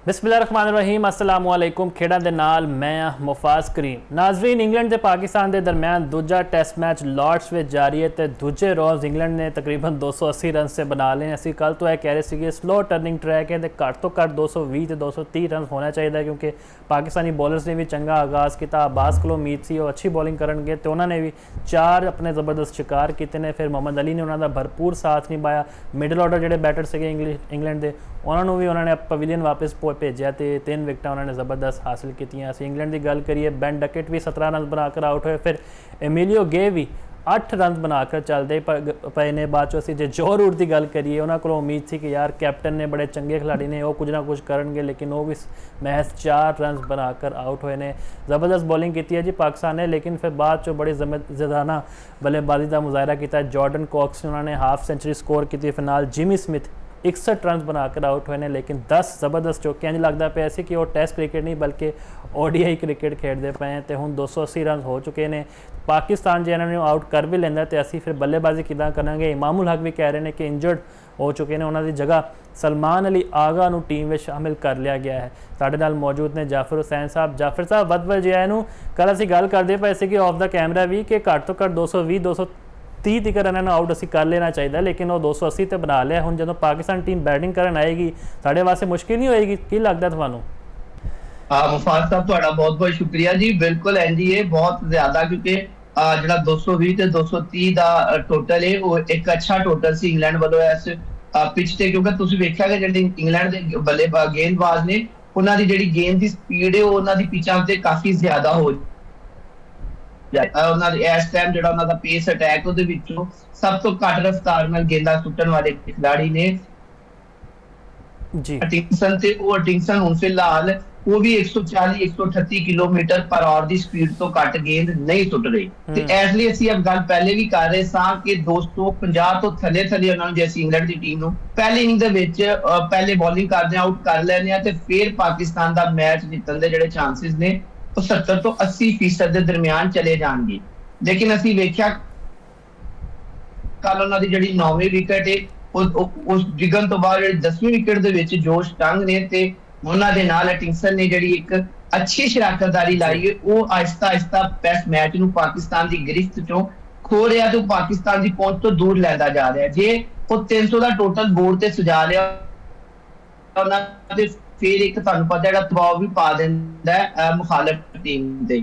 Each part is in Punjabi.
बिस्मिल्लाहिर्रहमानिर्रहीम अस्सलाम वालेकुम। खेड़ा दे नाल मैं मुफाज करीम। नाजरीन, इंग्लैंड ते पाकिस्तान के दरम्यान दूजा टेस्ट मैच लॉर्ड्स में जारी है तो दूजे रोज़ इंग्लैंड ने तकरीबन 280 रन से बना लिए। असी कल तो यह कह रहे थे कि स्लो टर्निंग ट्रैक है तो घट तो घट 220 तो 230 रन होना चाहिए, क्योंकि पाकिस्तानी बॉलर्स ने भी चंगा आगाज़ किया। अब्बास को उम्मीद सी वो अच्छी बॉलिंग करनगे तो उन्होंने भी 4 अपने ज़बरदस्त शिकार किए ने। फिर मोहम्मद अली ने उन्होंने भरपूर साथ निभाया। मिडल ऑर्डर जो बैटर से इंग्लैंड के उन्होंने भी उन्होंने पवेलियन वापस भेजा तो 3 विकटा उन्होंने ज़बरदस्त हासिल की। इंग्लैंड की गल करिए, बेन डकेट भी 17 रन बनाकर आउट हुए। फिर एमिलियो गे भी 8 रन बनाकर चलते पे ने। बाद चो जो जो रूट की गल करिए, उन्होंने को उम्मीद थी कि यार कैप्टन ने बड़े चंगे खिलाड़ी ने, वो कुछ ना कुछ करेंगे, लेकिन वो भी महज 4 रन बनाकर आउट हुए ने। ज़बरदस्त बॉलिंग की है जी पाकिस्तान ने, लेकिन फिर बाद चो बड़ी ज़िदाना बल्लेबाजी का मुजाहरा किया। जॉर्डन कॉक्स ने उन्होंने हाफ सेंचुरी स्कोर की। फिर नाल जिमी स्मिथ 61 रन बनाकर आउट हुए ने, लेकिन 10 ज़बरदस्त चौके। इंज लगता पे ऐसे कि वो टेस्ट क्रिकेट नहीं बल्कि ODI क्रिकेट खेडते पे हैं। तो हुण 280 रन हो चुके हैं। पाकिस्तान जो इन्होंने आउट कर भी लेंदा तो असी फिर बल्लेबाजी किदां करांगे। इमामुल हक भी कह रहे हैं कि इंजर्ड हो चुके हैं, उन्होंने जगह सलमान अली आगा नूं टीम में शामिल कर लिया गया है। साडे नाल मौजूद ने जाफर हुसैन साहब। जाफर साहब वध वजिया नूं कल असी गल करते पे सी कि ऑफ द कैमरा भी कि घट तो घट 220 230 तक इन्होंने आउट असी कर लेना चाहिए, लेकिन वो 280 तो बना लिया। हुण जदों पाकिस्तान टीम बैटिंग करन आएगी साडे वास्ते मुश्किल नहीं होएगी? की लगदा तुहानूं? मुफाज साहब तुहाडा बहुत बहुत शुक्रिया जी। बिल्कुल एनजी है बहुत ज्यादा, क्योंकि ਜਿਹੜਾ 220 ਤੇ 230 ਦਾ ਟੋਟਲ ਹੈ ਉਹ ਇੱਕ ਅੱਛਾ ਟੋਟਲ ਸੀ ਇੰਗਲੈਂਡ ਵੱਲੋਂ ਇਸ ਪਿਚ ਤੇ, ਕਿਉਂਕਿ ਤੁਸੀਂ ਵੇਖਿਆ ਕਿ ਜਿਹੜੇ ਇੰਗਲੈਂਡ ਦੇ ਬੱਲੇਬਾਜ਼ ਗੇਂਦਬਾਜ਼ ਨੇ ਉਹਨਾਂ ਦੀ ਜਿਹੜੀ ਗੇਂਦ ਦੀ ਸਪੀਡ ਹੈ ਉਹ ਉਹਨਾਂ ਦੀ ਪਿਚਾਂ ਤੇ ਕਾਫੀ ਜ਼ਿਆਦਾ ਹੋ ਉਹਨਾਂ ਦੇ ਇਸ ਟਾਈਮ ਜਿਹੜਾ ਉਹਨਾਂ ਦਾ ਪੇਸ ਅਟੈਕ ਉਹਦੇ ਵਿੱਚੋਂ ਸਭ ਤੋਂ ਘੱਟ ਰਫ਼ਤਾਰ ਨਾਲ ਗੇਂਦਾਂ ਸੁੱਟਣ ਵਾਲੇ ਖਿਡਾਰੀ ਨੇ जी ਅਟਿੰਗਸਨ ਤੇ ਉਹ ਅਟਿੰਗਸਨ ਹੁਣ ਫਿਲਹਾਲ वो भी 140 138 किलोमीटर पर आवर दी स्पीड तो घट गेंद नहीं सुट रही। ਤੇ ਇਸ ਲਈ ਅਸੀਂ ਇਹ ਗੱਲ ਪਹਿਲੇ ਵੀ ਕਰ ਰਹੇ ਸਾਂ ਕਿ 250 ਤੋਂ ਥੱਲੇ ਉਹਨਾਂ ਨੂੰ ਜੇ ਅਸੀਂ ਇੰਗਲੈਂਡ ਦੀ ਟੀਮ ਨੂੰ ਪਹਿਲੀ ਇਨਿੰਗ ਦੇ ਵਿੱਚ ਪਹਿਲੇ ਬੋਲਿੰਗ ਕਰਦੇ ਆਊਟ ਕਰ ਲੈਣੇ ਆ ਤੇ ਫਿਰ ਪਾਕਿਸਤਾਨ ਦਾ ਮੈਚ ਜਿੱਤਣ ਦੇ ਜਿਹੜੇ ਚਾਂਸਸ ਨੇ ਉਹ 70 ਤੋਂ 80% ਦੇ ਦਰਮਿਆਨ ਚਲੇ ਜਾਣਗੇ। ਲੇਕਿਨ ਅਸੀਂ ਵੇਖਿਆ ਕੱਲ ਉਹਨਾਂ ਦੀ ਜਿਹੜੀ 9ਵੀਂ ਵਿਕਟ ਹੈ ਉਸ ਡਿਗਨ ਤੋਂ ਬਾਅਦ ਜਿਹੜੀ 10ਵੀਂ ਵਿਕਟ ਦੇ ਵਿੱਚ ਜੋਸ਼ ਟੰਗ ਨੇ ਤੇ ਉਹਨਾਂ ਦੇ ਨਾਲ ਅਟਿੰਗਸਨ ਨੇ ਜਿਹੜੀ ਇੱਕ ਅੱਛੀ ਸ਼ਰਾਕਤਦਾਰੀ ਲਾਈ ਹੈ, ਉਹ ਆਹਿਸਤਾ ਆਹਿਸਤਾ ਟੈਸਟ ਮੈਚ ਨੂੰ ਪਾਕਿਸਤਾਨ ਦੀ ਗ੍ਰਿਫਤ ਚੋਂ ਖੋ ਰਿਹਾ ਤੇ ਪਾਕਿਸਤਾਨ ਦੀ ਪਹੁੰਚ ਤੋਂ ਦੂਰ ਲੈਂਦਾ ਜਾ ਰਿਹਾ। ਜੇ ਉਹ 300 ਦਾ ਟੋਟਲ ਬੋਰਡ ਤੇ ਸਜਾ ਲਿਆ ਉਹਨਾਂ ਦੇ ਫਿਰ ਇੱਕ ਤੁਹਾਨੂੰ ਪਤਾ ਜਿਹੜਾ ਦਬਾਅ ਵੀ ਪਾ ਦਿੰਦਾ ਮੁਖਾਲਫ ਟੀਮ ਤੇ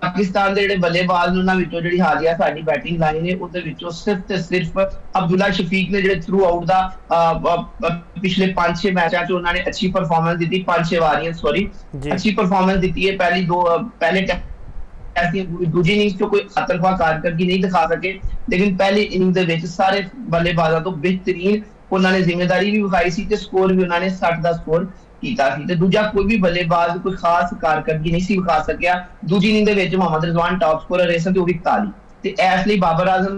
ਪਾਕਿਸਤਾਨ ਦੇ ਜਿਹੜੇ ਬੱਲੇਬਾਜ਼ ਨੇ ਉਹਨਾਂ ਵਿੱਚੋਂ ਜਿਹੜੀ ਹਾਲੀਆ ਸਾਡੀ ਬੈਟਿੰਗ ਲਾਈਨ ਹੈ ਉਹਦੇ ਵਿੱਚੋਂ ਸਿਰਫ ਤੇ ਸਿਰਫ ਅਬਦੁੱਲਾ ਸ਼ਫੀਕ ਨੇ ਜਿਹੜੇ ਥਰੂ ਆਊਟ ਦਾ ਪਿਛਲੇ 5-6 ਮੈਚਾਂ 'ਚ ਉਹਨਾਂ ਨੇ ਅੱਛੀ ਪਰਫਾਰਮੈਂਸ ਦਿੱਤੀ, 5-6 ਵਾਰੀਆਂ ਅੱਛੀ ਪਰਫਾਰਮੈਂਸ ਦਿੱਤੀ ਹੈ। ਪਹਿਲੇ ਦੂਜੀ ਇਨਿੰਗ 'ਚ ਕੋਈ ਖਤਰਨਾਕ ਕਾਰਕਰਦਗੀ ਨਹੀਂ ਦਿਖਾ ਸਕੇ, ਲੇਕਿਨ ਪਹਿਲੀ ਇਨਿੰਗ ਦੇ ਵਿੱਚ ਸਾਰੇ ਬੱਲੇਬਾਜ਼ਾਂ ਤੋਂ ਬਿਹਤਰੀਨ ਉਹਨਾਂ ਨੇ ਜ਼ਿੰਮੇਵਾਰੀ ਵੀ ਵਿਖਾਈ ਸੀ ਤੇ ਸਕੋਰ ਵੀ ਉਹਨਾਂ ਨੇ 60 ਦਾ ਸਕੋਰ ਕੀਤਾ ਸੀ। ਤੇ ਦੂਜਾ ਕੋਈ ਵੀ ਬੱਲੇਬਾਜ਼ ਕੋਈ ਖਾਸ ਕਾਰਕਰਦਗੀ ਨਹੀਂ ਸੀ ਵਿਖਾ ਸਕਿਆ। ਦੂਜੀ ਇਨਿੰਗ ਦੇ ਵਿੱਚ ਮੁਹੰਮਦ ਰਿਜ਼ਵਾਨ ਟਾਪ ਸਕੋਰਰ ਰਹੇ ਸਨ ਤੇ ਉਹ ਵੀ 41। ਤੇ ਇਸ ਲਈ ਬਾਬਰ ਆਜ਼ਮ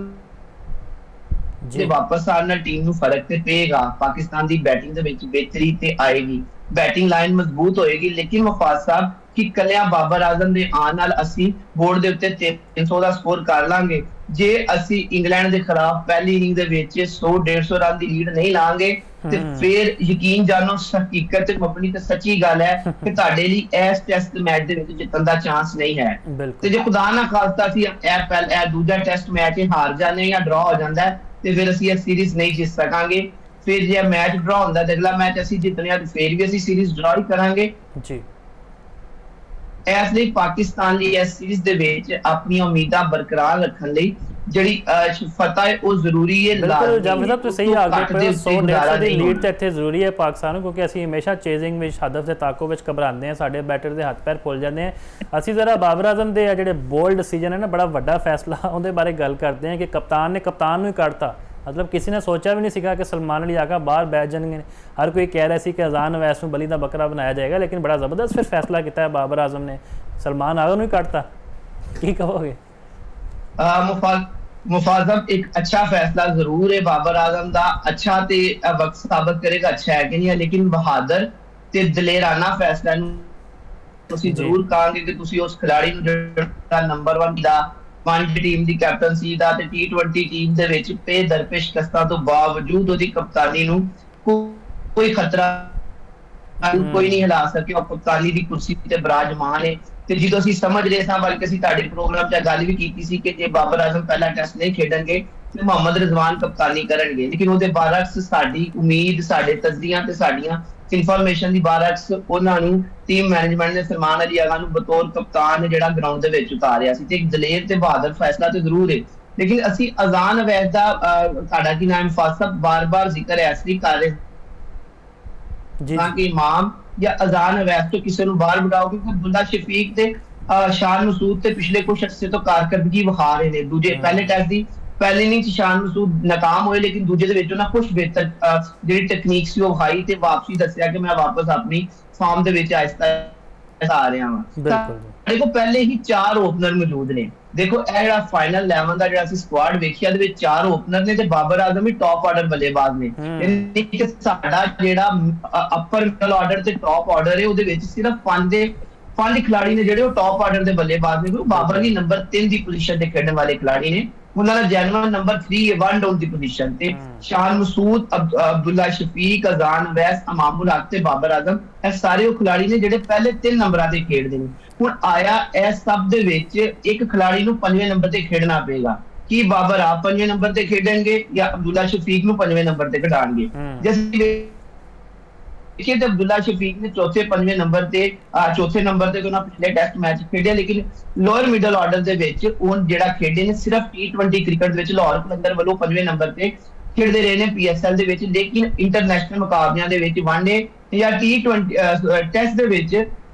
ਦੇ ਵਾਪਸ ਆਉਣ ਨਾਲ ਟੀਮ ਨੂੰ ਫਰਕ ਤੇ ਪਏਗਾ। ਪਾਕਿਸਤਾਨ ਦੀ ਬੈਟਿੰਗ ਦੇ ਵਿੱਚ ਬਿਹਤਰੀ ਤੇ ਆਏਗੀ, ਬੈਟਿੰਗ ਲਾਈਨ ਮਜ਼ਬੂਤ ਹੋਏਗੀ। ਲੇਕਿਨ ਮੁਫਾਜ਼ ਸਾਹਿਬ ਕਿ ਕੱਲਿਆਂ ਬਾਬਰ ਆਜ਼ਮ ਦੇ ਆਉਣ ਨਾਲ ਅਸੀਂ ਬੋਰਡ ਦੇ ਉੱਤੇ 300 ਦਾ ਸਕੋਰ ਕਰ ਲਾਂਗੇ। ਜੇ ਅਸੀਂ ਇੰਗਲੈਂਡ ਦੇ ਖਿਲਾਫ ਪਹਿਲੀ ਇਨਿੰਗ ਦੇ ਵਿੱਚ 100-150 ਰਨ ਦੀ ਲੀਡ ਨਹੀਂ ਲਾਂਗੇ ਤੇ ਫਿਰ ਯਕੀਨ ਜਾਣੋ ਹਕੀਕਤ ਤੇ ਮਬਨੀ ਤੇ ਸੱਚੀ ਗੱਲ ਹੈ ਕਿ ਤੁਹਾਡੇ ਲਈ ਇਸ ਟੈਸਟ ਮੈਚ ਦੇ ਵਿੱਚ ਜਿੱਤਣ ਦਾ ਚਾਂਸ ਨਹੀਂ ਹੈ। ਤੇ ਜੇ ਖੁਦਾ ਨਾ ਖਾਸਤਾ ਸੀ ਇਹ ਦੂਜਾ ਟੈਸਟ ਮੈਚ ਹਾਰ ਜਾਂਦੇ ਜਾਂ ਡਰਾ ਹੋ ਜਾਂਦਾ ਤੇ ਫਿਰ ਅਸੀਂ ਇਹ ਸੀਰੀਜ਼ ਨਹੀਂ ਜਿੱਤ ਸਕਾਂਗੇ। ਫਿਰ ਜੇ ਮੈਚ ਡਰਾ ਹੁੰਦਾ ਤੇ ਅਗਲਾ ਮੈਚ ਅਸੀਂ ਜਿੱਤਣੇ ਆ ਤੇ ਫਿਰ ਵੀ ਅਸੀਂ ਸੀਰੀਜ਼ ਡਰਾ ਹੀ ਕਰਾਂਗੇ ਜੀ। ਇਸ ਲਈ ਪਾਕਿਸਤਾਨ ਲਈ ਇਸ ਸੀਰੀਜ਼ ਦੇ ਵਿੱਚ ਆਪਣੀਆਂ ਉਮੀਦਾਂ ਬਰਕਰਾਰ ਰੱਖਣ ਲਈ ਜਿਹੜੀ ਫਤਹ ਹੈ ਉਹ ਜ਼ਰੂਰੀ ਹੈ। ਬਿਲਕੁਲ ਜਾਫਰ ਸਾਹਿਬ ਤੁਸੀਂ ਸਹੀ ਆਖਦੇ ਪਏ ਹੋ, 100-150 ਦੀ ਲੀਡ ਤੇ ਇੱਥੇ ਜ਼ਰੂਰੀ ਹੈ ਪਾਕਿਸਤਾਨ ਨੂੰ, ਕਿਉਂਕਿ ਅਸੀਂ ਹਮੇਸ਼ਾ ਚੇਜ਼ਿੰਗ ਵਿੱਚ ਹਦਫ ਦੇ ਤਾਕੋ ਵਿੱਚ ਘਬਰਾਉਂਦੇ ਹਾਂ, ਸਾਡੇ ਬੈਟਰ ਦੇ ਹੱਥ ਪੈਰ ਫੁੱਲ ਜਾਂਦੇ ਆ। ਅਸੀਂ ਜ਼ਰਾ ਬਾਬਰ ਆਜ਼ਮ ਦੇ ਜਿਹੜੇ ਬੋਲਡ ਡਿਸੀਜਨ ਹੈ ਨਾ, ਬੜਾ ਵੱਡਾ ਫੈਸਲਾ ਉਹਦੇ ਬਾਰੇ ਗੱਲ ਕਰਦੇ ਹਾਂ ਕਿ ਕਪਤਾਨ ਨੇ ਕਪਤਾਨ ਨੂੰ ਹੀ ਕੱਢਤਾ। मतलब किसी ने सोचा भी नहीं सीखा कि सलमान अली आगा बाहर बैठ जाएंगे। हर कोई कह रहा सी कि अजान अवैस में बली का बकरा बनाया जाएगा, लेकिन बड़ा ज़बरदस्त फिर फैसला किया है बाबर आजम ने, सलमान आगा नहीं काटता। की कहोगे? मुफाज़ब एक अच्छा फैसला जरूर है बाबर आजम का, अच्छा ते वक्त साबित करेगा अच्छा है कि नहीं, लेकिन बहादुर ते दलेराना फैसला ਤੁਸੀਂ ਜ਼ਰੂਰ ਕਹਾਂਗੇ ਕਿ ਤੁਸੀਂ ਉਸ ਖਿਡਾਰੀ ਨੂੰ ਜਿਹੜਾ ਨੰਬਰ 1 ਦਾ 5 ਟੀਮ ਦੀ ਕੈਪਟਨਸੀ ਦਾ ਤੇ T20 ਟੀਮ ਦੇ ਵਿੱਚ ਪੇ ਦਰਪੇਸ਼ ਕਸਤਾਂ ਤੋਂ ਬਾਵਜੂਦ ਉਹਦੀ ਕਪਤਾਨੀ ਨੂੰ ਕੋਈ ਖਤਰਾ ਸਾਨੂੰ ਕੋਈ ਨਹੀਂ ਹਿਲਾ ਸਕਿਆ, ਉਹ ਕਪਤਾਨੀ ਦੀ ਕੁਰਸੀ ਤੇ ਬਿਰਾਜਮਾਨ ਹੈ। ਤੇ ਜਦੋਂ ਅਸੀਂ ਸਮਝ ਰਹੇ ਸਾਂ, ਬਲਕਿ ਅਸੀਂ ਤੁਹਾਡੇ ਪ੍ਰੋਗਰਾਮ 'ਚ ਗੱਲ ਵੀ ਕੀਤੀ ਸੀ ਕਿ ਜੇ ਬਾਬਰ ਆਜ਼ਮ ਪਹਿਲਾ ਟੈਸਟ ਨਹੀਂ ਖੇਡਣਗੇ ਤੇ ਮੁਹੰਮਦ ਰਿਜ਼ਵਾਨ ਕਪਤਾਨੀ ਕਰਨਗੇ, ਲੇਕਿਨ ਉਹਦੇ ਬਰਅਕਸ ਸਾਡੀ ਉਮੀਦ, ਸਾਡੇ ਤਸਦੀਆਂ ਤੇ ਸਾਡੀਆਂ ਇਨਫੋਰਮੇਸ਼ਨ ਦੀ ਬਰਅਕਸ ਉਹਨਾਂ ਨੂੰ ਟੀਮ ਮੈਨੇਜਮੈਂਟ ਨੇ ਸਲਮਾਨ ਅਲੀ ਆਗਾ ਨੂੰ ਬਤੌਰ ਕਪਤਾਨ ਜਿਹੜਾ ਗਰਾਊਂਡ ਦੇ ਵਿੱਚ ਉਤਾਰਿਆ ਸੀ। ਤੇ ਇੱਕ ਦਲੇਰ ਤੇ ਬਹਾਦਰ ਫੈਸਲਾ ਤੇ ਜ਼ਰੂਰ ਹੈ, ਲੇਕਿਨ ਅਸੀਂ ਅਜ਼ਾਨ ਅਵੈਸ ਦਾ ਸਾਡਾ ਕੀ ਨਾਮ ਫਾਸਬ ਬਾਰ-ਬਾਰ ਜ਼ਿਕਰ ਇਸ ਲਈ ਕਰ ਰਹੇ ਜੀ ਤਾਂ ਕਿ ਇਮਾਮ ਜਾਂ ਅਜ਼ਾਨ ਅਵੈਸ ਤੋਂ ਕਿਸੇ ਨੂੰ ਬਾਹਰ ਬਿਠਾਓ, ਕਿਉਂਕਿ ਅਬਦੁੱਲਾ ਸ਼ਫੀਕ ਤੇ ਸ਼ਾਨ ਮਸੂਦ ਤੇ ਪਿਛਲੇ ਕੁਝ ਅਰਸੇ ਤੋਂ ਕਾਰਕਰਦਗੀ ਵਿਖਾ ਰਹੇ ਨੇ। ਦੂਜੇ ਪਹਿਲੇ ਟੈਸਟ ਦੀ ਪਹਿਲੀ ਇਨਿੰਗ 'ਚ ਸ਼ਾਨ ਮਸੂਦ ਨਾਕਾਮ ਹੋਏ, ਲੇਕਿਨ ਦੂਜੇ ਦੇ ਵਿੱਚ ਉਹਨਾਂ ਕੁਝ ਬਿਹਤਰ ਜਿਹੜੀ ਟੈਕਨੀਕ ਸੀ ਉਹ ਵਿਖਾਈ ਤੇ ਵਾਪਸੀ ਦੱਸਿਆ ਕਿ ਮੈਂ ਵਾਪਸ ਆਪਣੀ ਫਾਰਮ ਦੇ ਵਿੱਚ ਆਹਿਸਤਾ ਆ ਰਿਹਾ ਹਾਂ। ਬਿਲਕੁਲ ਦੇਖੋ ਪਹਿਲੇ ਹੀ 4 ਓਪਨਰ ਮੌਜੂਦ ਨੇ। ਦੇਖੋ ਇਹ ਜਿਹੜਾ ਫਾਈਨਲ 11 ਦਾ ਜਿਹੜਾ ਅਸੀਂ ਸਕੁਆਡ ਵੇਖਿਆ, ਦੇ ਵਿੱਚ 4 ਓਪਨਰ ਨੇ ਤੇ ਬਾਬਰ ਆਜ਼ਮ ਵੀ ਟੌਪ ਆਰਡਰ ਬੱਲੇਬਾਜ਼ ਨੇ। ਯਾਨੀ ਕਿ ਸਾਡਾ ਜਿਹੜਾ ਅਪਰ ਮਿਡਲ ਆਰਡਰ ਤੇ ਟੌਪ ਆਰਡਰ ਹੈ ਉਹਦੇ ਵਿੱਚ ਸਿਰਫ 5 ਖਿਡਾਰੀ ਨੇ ਜਿਹੜੇ ਉਹ ਟੌਪ ਆਰਡਰ ਦੇ ਬੱਲੇਬਾਜ਼ ਨੇ। ਬਾਬਰ ਵੀ ਨੰਬਰ 3 ਦੀ ਪੋਜੀਸ਼ਨ ਤੇ ਖੇਡਣ ਵਾਲੇ ਖਿਡਾਰੀ ਨੇ, ਉਹਨਾਂ ਦਾ ਜਨਰਲ ਨੰਬਰ 3 ਹੈ 1 ਡਾਊਨ ਦੀ ਪੋਜੀਸ਼ਨ ਤੇ। ਸ਼ਾਨ ਮਸੂਦ, ਅਬਦੁੱਲਾ ਸ਼ਫੀਕ, ਅਜ਼ਾਨ ਅਵੈਸ, ਇਮਾਮੁਲ ਹਕ ਤੇ ਬਾਬਰ ਆਜ਼ਮ, ਇਹ ਸਾਰੇ ਉਹ ਖਿਡਾਰੀ ਨੇ ਜਿਹੜੇ ਪਹਿਲੇ 3 ਨੰਬਰਾਂ ਤੇ ਖੇਡਦੇ ਨੇ। ਹੁਣ ਆਇਆ ਇਹ ਸਭ ਦੇ ਵਿੱਚ ਇੱਕ ਖਿਡਾਰੀ ਨੂੰ 5ਵੇਂ ਨੰਬਰ ਤੇ ਖੇਡਣਾ ਪਏਗਾ। ਕੀ ਬਾਬਰ ਆਪ 5ਵੇਂ ਨੰਬਰ ਤੇ ਖੇਡਣਗੇ ਜਾਂ ਅਬਦੁੱਲਾ ਸ਼ਫੀਕ ਨੂੰ 5ਵੇਂ ਨੰਬਰ ਤੇ ਖਿਡਾਣਗੇ? ਜਿਵੇਂ देखिए तो अब्दुल्ला शफीक ने चौथे 5वें नंबर ते चौथे नंबर ते ਉਹਨਾਂ ਪਿਛਲੇ ਟੈਸਟ ਮੈਚ ਖੇਡਿਆ, ਲੇਕਿਨ ਲੋਅਰ ਮਿਡਲ ਆਰਡਰ ਦੇ ਵਿੱਚ ਉਹ ਜਿਹੜਾ ਖੇਡੇ ਨੇ ਸਿਰਫ T20 ਕ੍ਰਿਕਟ ਵਿੱਚ ਲਾਹੌਰ ਕਲੰਦਰ ਵੱਲੋਂ 5ਵੇਂ ਨੰਬਰ ਤੇ ਖੇਡਦੇ ਰਹੇ ਨੇ PSL ਦੇ ਵਿੱਚ, ਲੇਕਿਨ ਇੰਟਰਨੈਸ਼ਨਲ ਮੁਕਾਬਲਿਆਂ ਦੇ ਵਿੱਚ ਵਨਡੇ ਜਾਂ T20 ਟੈਸਟ ਦੇ ਵਿੱਚ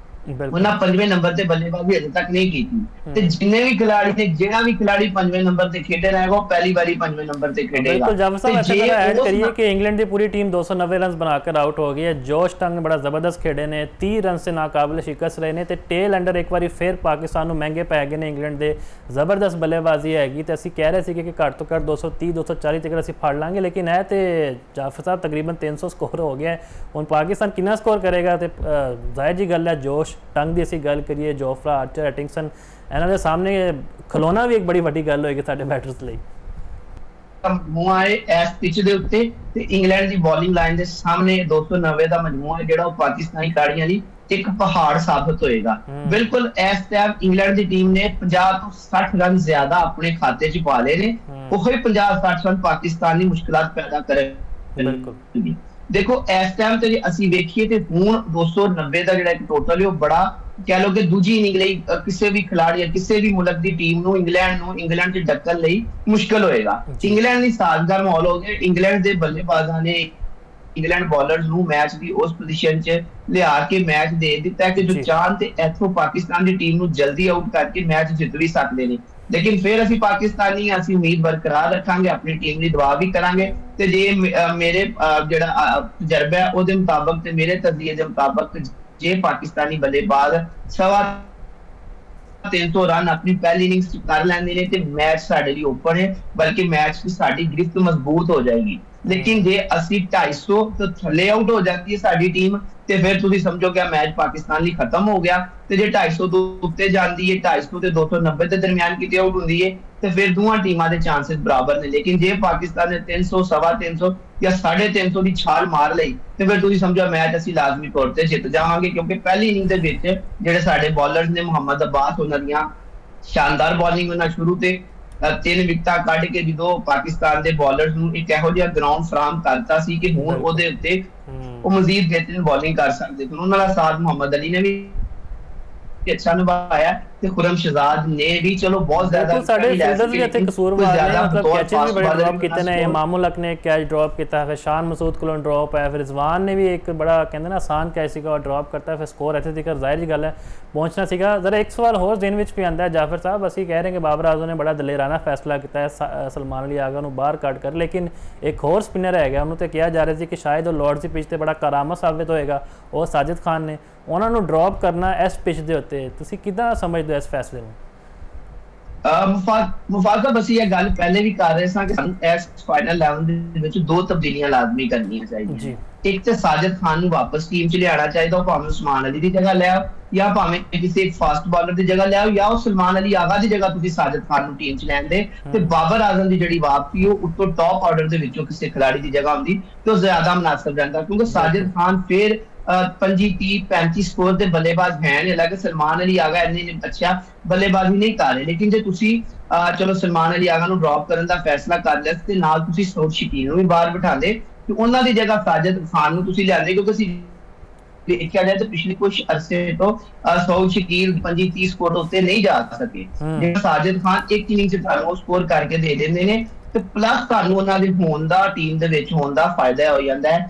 ਉਹਨਾਂ 5ਵੇਂ ਨੰਬਰ ਤੇ ਬੱਲੇਬਾਜ਼ੀ ਅਜੇ ਤੱਕ ਨਹੀਂ ਕੀਤੀ। ਤੇ ਜਿੰਨੇ ਵੀ ਖਿਡਾਰੀ ਨੇ, ਜਿਹੜਾ ਵੀ ਖਿਡਾਰੀ 5ਵੇਂ ਨੰਬਰ ਤੇ ਖੇਡੇ रहेगा वो पहली बारी 5वें नंबर ਤੇ ਖੇਡੇਗਾ। ਬਿਲਕੁਲ ਜਾਫਰ ਸਾਹਿਬ, ऐसे बड़ा ऐड करिए कि इंग्लैंड की पूरी टीम 290 रन बनाकर आउट हो गई है। जोश टंग बड़ा ਜ਼ਬਰਦਸਤ ਖੇਡੇ ਨੇ, 30 ਰਨ ਸੇ ਨਾਕਾਬਲੇ ਸ਼ਿਕਸਤ ਰਹੇ ਨੇ ਤੇ ਟੇਲ ਐਂਡਰ ਇੱਕ ਵਾਰੀ ਫਿਰ ਪਾਕਿਸਤਾਨ ਨੂੰ ਮਹਿੰਗੇ ਪੈ ਗਏ ਨੇ ਇੰਗਲੈਂਡ ਦੇ। ਜ਼ਬਰਦਸਤ ਬੱਲੇਬਾਜ਼ੀ ਹੈਗੀ ਤੇ ਅਸੀਂ ਕਹਿ ਰਹੇ ਸੀ ਕਿ ਘੱਟ ਤੋਂ ਘੱਟ 230 240 ਤੱਕ ਅਸੀਂ ਫੜ ਲਾਂਗੇ, ਲੇਕਿਨ ਇਹ ਤੇ ਜਾਫਰ ਸਾਹਿਬ ਤਕਰੀਬਨ 300 ਸਕੋਰ ਹੋ ਗਿਆ ਹੈ। ਹੁਣ ਪਾਕਿਸਤਾਨ ਕਿੰਨਾ ਸਕੋਰ ਕਰੇਗਾ ਤੇ ਜ਼ਾਹਿਰ ਜੀ ਗੱਲ ਹੈ ਜੋਸ਼ ਟੰਗ ਦੀ ਅਸੀਂ ਗੱਲ ਕਰੀਏ, ਜੋਫਰਾ ਆਰਚਰ, ਐਟਿੰਗਸਨ, ਇਹਨਾਂ ਦੇ ਸਾਹਮਣੇ ਖਲੋਣਾ ਵੀ ਇੱਕ ਬੜੀ ਵੱਡੀ ਗੱਲ ਹੋਏਗੀ ਸਾਡੇ ਬੈਟਰਸ ਲਈ। ਮਜਮੂਆ ਹੈ ਇਸ ਪਿਚ ਦੇ ਉੱਤੇ ਤੇ ਇੰਗਲੈਂਡ ਦੀ ਬੋਲਿੰਗ ਲਾਈਨ ਦੇ ਸਾਹਮਣੇ 290 ਦਾ ਮਜਮੂਆ ਹੈ ਜਿਹੜਾ ਉਹ ਪਾਕਿਸਤਾਨੀ ਖਿਡਾਰੀਆਂ ਲਈ ਇੱਕ ਪਹਾੜ ਸਾਬਤ ਹੋਏਗਾ। ਬਿਲਕੁਲ ਇਸ ਟਾਈਮ ਇੰਗਲੈਂਡ ਦੀ ਟੀਮ ਨੇ 50 ਤੋਂ 60 ਰਨ ਜ਼ਿਆਦਾ ਆਪਣੇ ਖਾਤੇ 'ਚ ਪਾ ਲਏ ਨੇ, ਉਹੀ 50-60 ਰਨ ਪਾਕਿਸਤਾਨ ਦੀ ਮੁਸ਼ਕਲਾਂ ਪੈਦਾ ਕਰੇ। ਬਿਲਕੁਲ ਦੇਖੋ ਇਸ ਟਾਈਮ ਤੇ ਜੇ ਅਸੀਂ ਵੇਖੀਏ ਤੇ ਹੁਣ 290 ਦਾ ਜਿਹੜਾ ਇੱਕ ਟੋਟਲ ਹੈ ਉਹ ਬੜਾ ਕਹਿ ਲੋ ਕਿ ਦੂਜੀ ਇਨਿੰਗ ਲਈ ਕਿਸੇ ਵੀ ਖਿਡਾਰੀ ਜਾਂ ਕਿਸੇ ਵੀ ਮੁਲਕ ਦੀ ਟੀਮ ਨੂੰ ਇੰਗਲੈਂਡ 'ਚ ਡੱਕਣ ਲਈ ਮੁਸ਼ਕਲ ਹੋਏਗਾ। ਇੰਗਲੈਂਡ ਦੀ ਸਾਜ਼ਗਾਰ ਮਾਹੌਲ ਹੋ ਗਿਆ। ਇੰਗਲੈਂਡ ਦੇ ਬੱਲੇਬਾਜ਼ਾਂ ਨੇ ਇੰਗਲੈਂਡ ਬੋਲਰਸ ਨੂੰ ਮੈਚ ਦੀ ਉਸ ਪੋਜੀਸ਼ਨ 'ਚ ਲਿਆ ਕੇ ਮੈਚ ਦੇ ਦਿੱਤਾ ਕਿ ਜੋ ਚਾਹਣ ਤੇ ਇੱਥੋਂ ਪਾਕਿਸਤਾਨ ਦੀ ਟੀਮ ਨੂੰ ਜਲਦੀ ਆਊਟ ਕਰਕੇ ਮੈਚ ਜਿੱਤ ਵੀ ਸਕਦੇ ਨੇ। ਲੇਕਿਨ ਫਿਰ ਅਸੀਂ ਪਾਕਿਸਤਾਨੀ ਅਸੀਂ ਉਮੀਦ ਬਰਕਰਾਰ ਰੱਖਾਂਗੇ, ਆਪਣੀ ਟੀਮ ਲਈ ਦੁਆ ਵੀ ਕਰਾਂਗੇ ਤੇ ਜੇ ਮੇਰੇ ਜਿਹੜਾ ਤਜਰਬਾ ਹੈ ਉਹਦੇ ਮੁਤਾਬਕ ਤੇ ਮੇਰੇ ਤਜਜ਼ੀਏ ਦੇ ਮੁਤਾਬਕ ਜੇ ਪਾਕਿਸਤਾਨੀ ਬੱਲੇਬਾਜ਼ 350 ਰਨ ਆਪਣੀ ਪਹਿਲੀ ਇਨਿੰਗਸ ਚ ਕਰ ਲੈਂਦੇ ਨੇ ਤੇ ਮੈਚ ਸਾਡੇ ਲਈ ਓਪਨ ਹੈ, ਬਲਕਿ ਮੈਚ ਦੀ ਸਾਡੀ ਗ੍ਰਿਫਤ ਮਜ਼ਬੂਤ ਹੋ ਜਾਏਗੀ। ਲੇਕਿਨ ਜੇ ਅਸੀਂ 250 ਤੋਂ ਥੱਲੇ ਆਊਟ ਹੋ ਜਾਂਦੀ ਹੈ ਸਾਡੀ ਟੀਮ ਤੇ ਫਿਰ ਤੁਸੀਂ ਸਮਝੋ ਕਿ ਮੈਚ ਪਾਕਿਸਤਾਨ ਲਈ ਖਤਮ ਹੋ ਗਿਆ। ਤੇ ਜੇ 250 ਤੋਂ ਉੱਤੇ ਜਾਂਦੀ ਹੈ, 250 ਤੇ 290 ਦੇ ਦਰਮਿਆਨ ਕਿਤੇ ਆਊਟ ਹੁੰਦੀ ਹੈ ਤੇ ਫਿਰ ਦੋਵਾਂ ਟੀਮਾਂ ਦੇ ਚਾਂਸਸ ਬਰਾਬਰ ਨੇ। ਲੇਕਿਨ ਜੇ ਪਾਕਿਸਤਾਨ ਨੇ 300 350 ਜਾਂ 350 ਦੀ ਛਾਲ ਮਾਰ ਲਈ ਤੇ ਫਿਰ ਤੁਸੀਂ ਸਮਝੋ ਮੈਚ ਅਸੀਂ ਲਾਜ਼ਮੀ ਤੌਰ ਤੇ ਜਿੱਤ ਜਾਵਾਂਗੇ, ਕਿਉਂਕਿ ਪਹਿਲੀ ਇਨਿੰਗ ਦੇ ਵਿੱਚ ਜਿਹੜੇ ਸਾਡੇ ਬੋਲਰਸ ਨੇ ਮੁਹੰਮਦ ਅब्बास ਉਹਨਾਂ ਦੀਆਂ ਸ਼ਾਨਦਾਰ ਬੋਲਿੰਗ ਉਹਨਾਂ ਸ਼ੁਰੂ ਤੇ 3 ਵਿਕਟਾਂ ਕੱਢ ਕੇ ਜਦੋਂ ਪਾਕਿਸਤਾਨ ਦੇ ਬੋਲਰਸ ਨੂੰ ਇੱਕ ਇਹੋ ਜਿਹਾ ਗਰਾਊਂਡ ਫਰਾਹਮ ਕਰਤਾ ਸੀ ਕਿ ਹੁਣ ਉਹਦੇ ਉੱਤੇ ਉਹ ਮਜ਼ੀਦ ਬਿਹਤਰੀਨ ਬੋਲਿੰਗ ਕਰ ਸਕਦੇ। ਫਿਰ ਉਹਨਾਂ ਦਾ ਸਾਥ ਮੁਹੰਮਦ ਅਲੀ ਨੇ ਵੀ अच्छा निभाया ਤੇ ਖੁਰਮ ਸ਼ਹਜ਼ਾਦ ਨੇ ਵੀ ਚਲੋ ਬਹੁਤ ਜ਼ਿਆਦਾ ਸਾਡੇ ਫੀਲਡਰਸ ਵੀ ਇੱਥੇ ਕਸੂਰਵਾਰ ਨੇ, ਮਤਲਬ ਕੈਚਿਸ ਵੀ ਬੜੇ ਡ੍ਰੌਪ ਕੀਤੇ ਨੇ। ਇਮਾਮੁਲ ਹਕ ਨੇ ਕੈਚ ਡ੍ਰੌਪ ਕੀਤਾ ਹੈ, ਸ਼ਾਨ ਮਸੂਦ ਕੋਲੋਂ ਡ੍ਰੌਪ ਹੈ, ਫਿਰ ਰਿਜ਼ਵਾਨ ਨੇ ਵੀ ਇੱਕ ਬੜਾ ਕਹਿੰਦੇ ਨਾ ਆਸਾਨ ਕੈਚ ਸੀਗਾ ਉਹ ਡ੍ਰੌਪ ਕਰਤਾ, ਫਿਰ ਸਕੋਰ ਇੱਥੇ ਤੱਕ ਜ਼ਾਹਿਰ ਜੀ ਗੱਲ ਹੈ ਪਹੁੰਚਣਾ ਸੀਗਾ। ਜ਼ਰਾ ਇੱਕ ਸਵਾਲ ਹੋਰ ਦਿਨ ਵਿੱਚ ਵੀ ਆਉਂਦਾ ਹੈ ਜਾਫਰ ਸਾਹਿਬ, ਅਸੀਂ ਕਹਿ ਰਹੇ ਕਿ ਬਾਬਰ ਆਜ਼ਮ ਨੇ ਬੜਾ ਦਲੇਰਾਨਾ ਫੈਸਲਾ ਕੀਤਾ ਹੈ ਸਲਮਾਨ ਅਲੀ ਆਗਾ ਨੂੰ ਬਾਹਰ ਕੱਢ ਕਰ, ਲੇਕਿਨ ਇੱਕ ਹੋਰ ਸਪਿਨਰ ਹੈਗਾ ਉਹਨੂੰ ਤੇ ਕਿਹਾ ਜਾ ਰਿਹਾ ਸੀ ਕਿ ਸ਼ਾਇਦ ਉਹ ਲਾਰਡਸ ਦੀ ਪਿਚ ਤੇ ਬੜਾ ਕਰਾਮਤ ਸਾਬਿਤ ਹੋਏਗਾ, ਉਹ ਸਾਜਿਦ ਖਾਨ ਨੇ, ਉਹਨਾਂ ਨੂੰ ਡ੍ਰੌਪ ਕਰਨਾ ਇਸ ਪਿਚ ਦੇ ਉੱਤੇ ਤੁਸੀਂ ਕਿੱਦਾਂ ਸਮਝਦੇ ਹੋ ਇਸ ਫੈਸਲੇ ਨੂੰ? ਮੁਫਾਦ ਸਾਹਿਬ ਅਸੀਂ ਇਹ ਗੱਲ ਪਹਿਲੇ ਵੀ ਕਰ ਰਹੇ ਸਾਂ ਕਿ ਇਸ ਫਾਈਨਲ 11 ਦੇ ਵਿੱਚ 2 ਤਬਦੀਲੀਆਂ ਲਾਜ਼ਮੀ ਕਰਨੀਆਂ ਚਾਹੀਦੀਆਂ। ਇੱਕ ਤੇ ਸਾਜਿਦ ਖਾਨ ਨੂੰ ਵਾਪਸ ਟੀਮ 'ਚ ਲਿਆਉਣਾ ਚਾਹੀਦਾ, ਉਹ ਭਾਵੇਂ ਉਸਮਾਨ ਅਲੀ ਦੀ ਜਗ੍ਹਾ ਲੈ ਆਓ ਜਾਂ ਭਾਵੇਂ ਕਿਸੇ ਇੱਕ ਫਾਸਟ ਬਾਲਰ ਦੀ ਜਗ੍ਹਾ ਲੈ ਆਓ ਜਾਂ ਉਹ ਸਲਮਾਨ ਅਲੀ ਆਗਾ ਦੀ ਜਗ੍ਹਾ ਤੁਸੀਂ ਸਾਜਿਦ ਖਾਨ ਨੂੰ ਟੀਮ 'ਚ ਲੈਂਦੇ ਤੇ ਬਾਬਰ ਆਜ਼ਮ ਦੀ ਜਿਹੜੀ ਵਾਪਸੀ ਉਹ ਉੱਤੋਂ ਟੌਪ ਆਰਡਰ ਦੇ ਵਿੱਚੋਂ ਕਿਸੇ ਖਿਡਾਰੀ ਦੀ ਜਗ੍ਹਾ ਹੁੰਦੀ ਤੇ ਉਹ ਜ਼ਿਆਦਾ ਮੁਨਾਸਬ ਰਹਿੰਦਾ, ਕਿਉਂਕਿ ਸਾਜਿਦ ਖਾਨ ਫਿਰ 25 30 35 ਸਕੋਰ ਦੇ ਬੱਲੇਬਾਜ਼ ਹੈ ਨੇ। ਹਾਲਾਂਕਿ ਸਲਮਾਨ ਅਲੀ ਆਗਾ ਇੰਨੀ ਅੱਛਾ ਬੱਲੇਬਾਜ਼ੀ ਨਹੀਂ ਕਰ ਰਹੇ, ਲੇਕਿਨ ਜੇ ਤੁਸੀਂ ਚਲੋ ਸਲਮਾਨ ਅਲੀ ਆਗਾ ਨੂੰ ਡ੍ਰੌਪ ਕਰਨ ਦਾ ਫੈਸਲਾ ਕਰ ਲਿਆ ਤੇ ਨਾਲ ਤੁਸੀਂ ਸੌਦ ਸ਼ਕੀਲ ਨੂੰ ਵੀ ਬਾਹਰ ਬਿਠਾਉਂਦੇ ਤੇ ਉਹਨਾਂ ਦੀ ਜਗ੍ਹਾ ਸਾਜਿਦ ਖਾਨ ਨੂੰ ਤੁਸੀਂ ਲਿਆਂਦੇ, ਕਿਉਂਕਿ ਅਸੀਂ ਦੇਖਿਆ ਜਾਏ ਤਾਂ ਪਿਛਲੇ ਕੁਝ ਅਰਸੇ ਤੋਂ ਸੌਦ ਸ਼ਕੀਲ 25 30 ਸਕੋਰ ਉੱਤੇ ਨਹੀਂ ਜਾ ਸਕੇ। ਜਿਹੜਾ ਸਾਜਿਦ ਖਾਨ ਇੱਕ ਇਨਿੰਗ 'ਚ ਤੁਹਾਨੂੰ ਸਕੋਰ ਕਰਕੇ ਦੇ ਦਿੰਦੇ ਨੇ ਤੇ ਪਲੱਸ ਤੁਹਾਨੂੰ ਉਹਨਾਂ ਦੇ ਹੋਣ ਦਾ ਟੀਮ ਦੇ ਵਿੱਚ ਹੋਣ ਦਾ ਫਾਇਦਾ ਹੋ ਜਾਂਦਾ ਹੈ।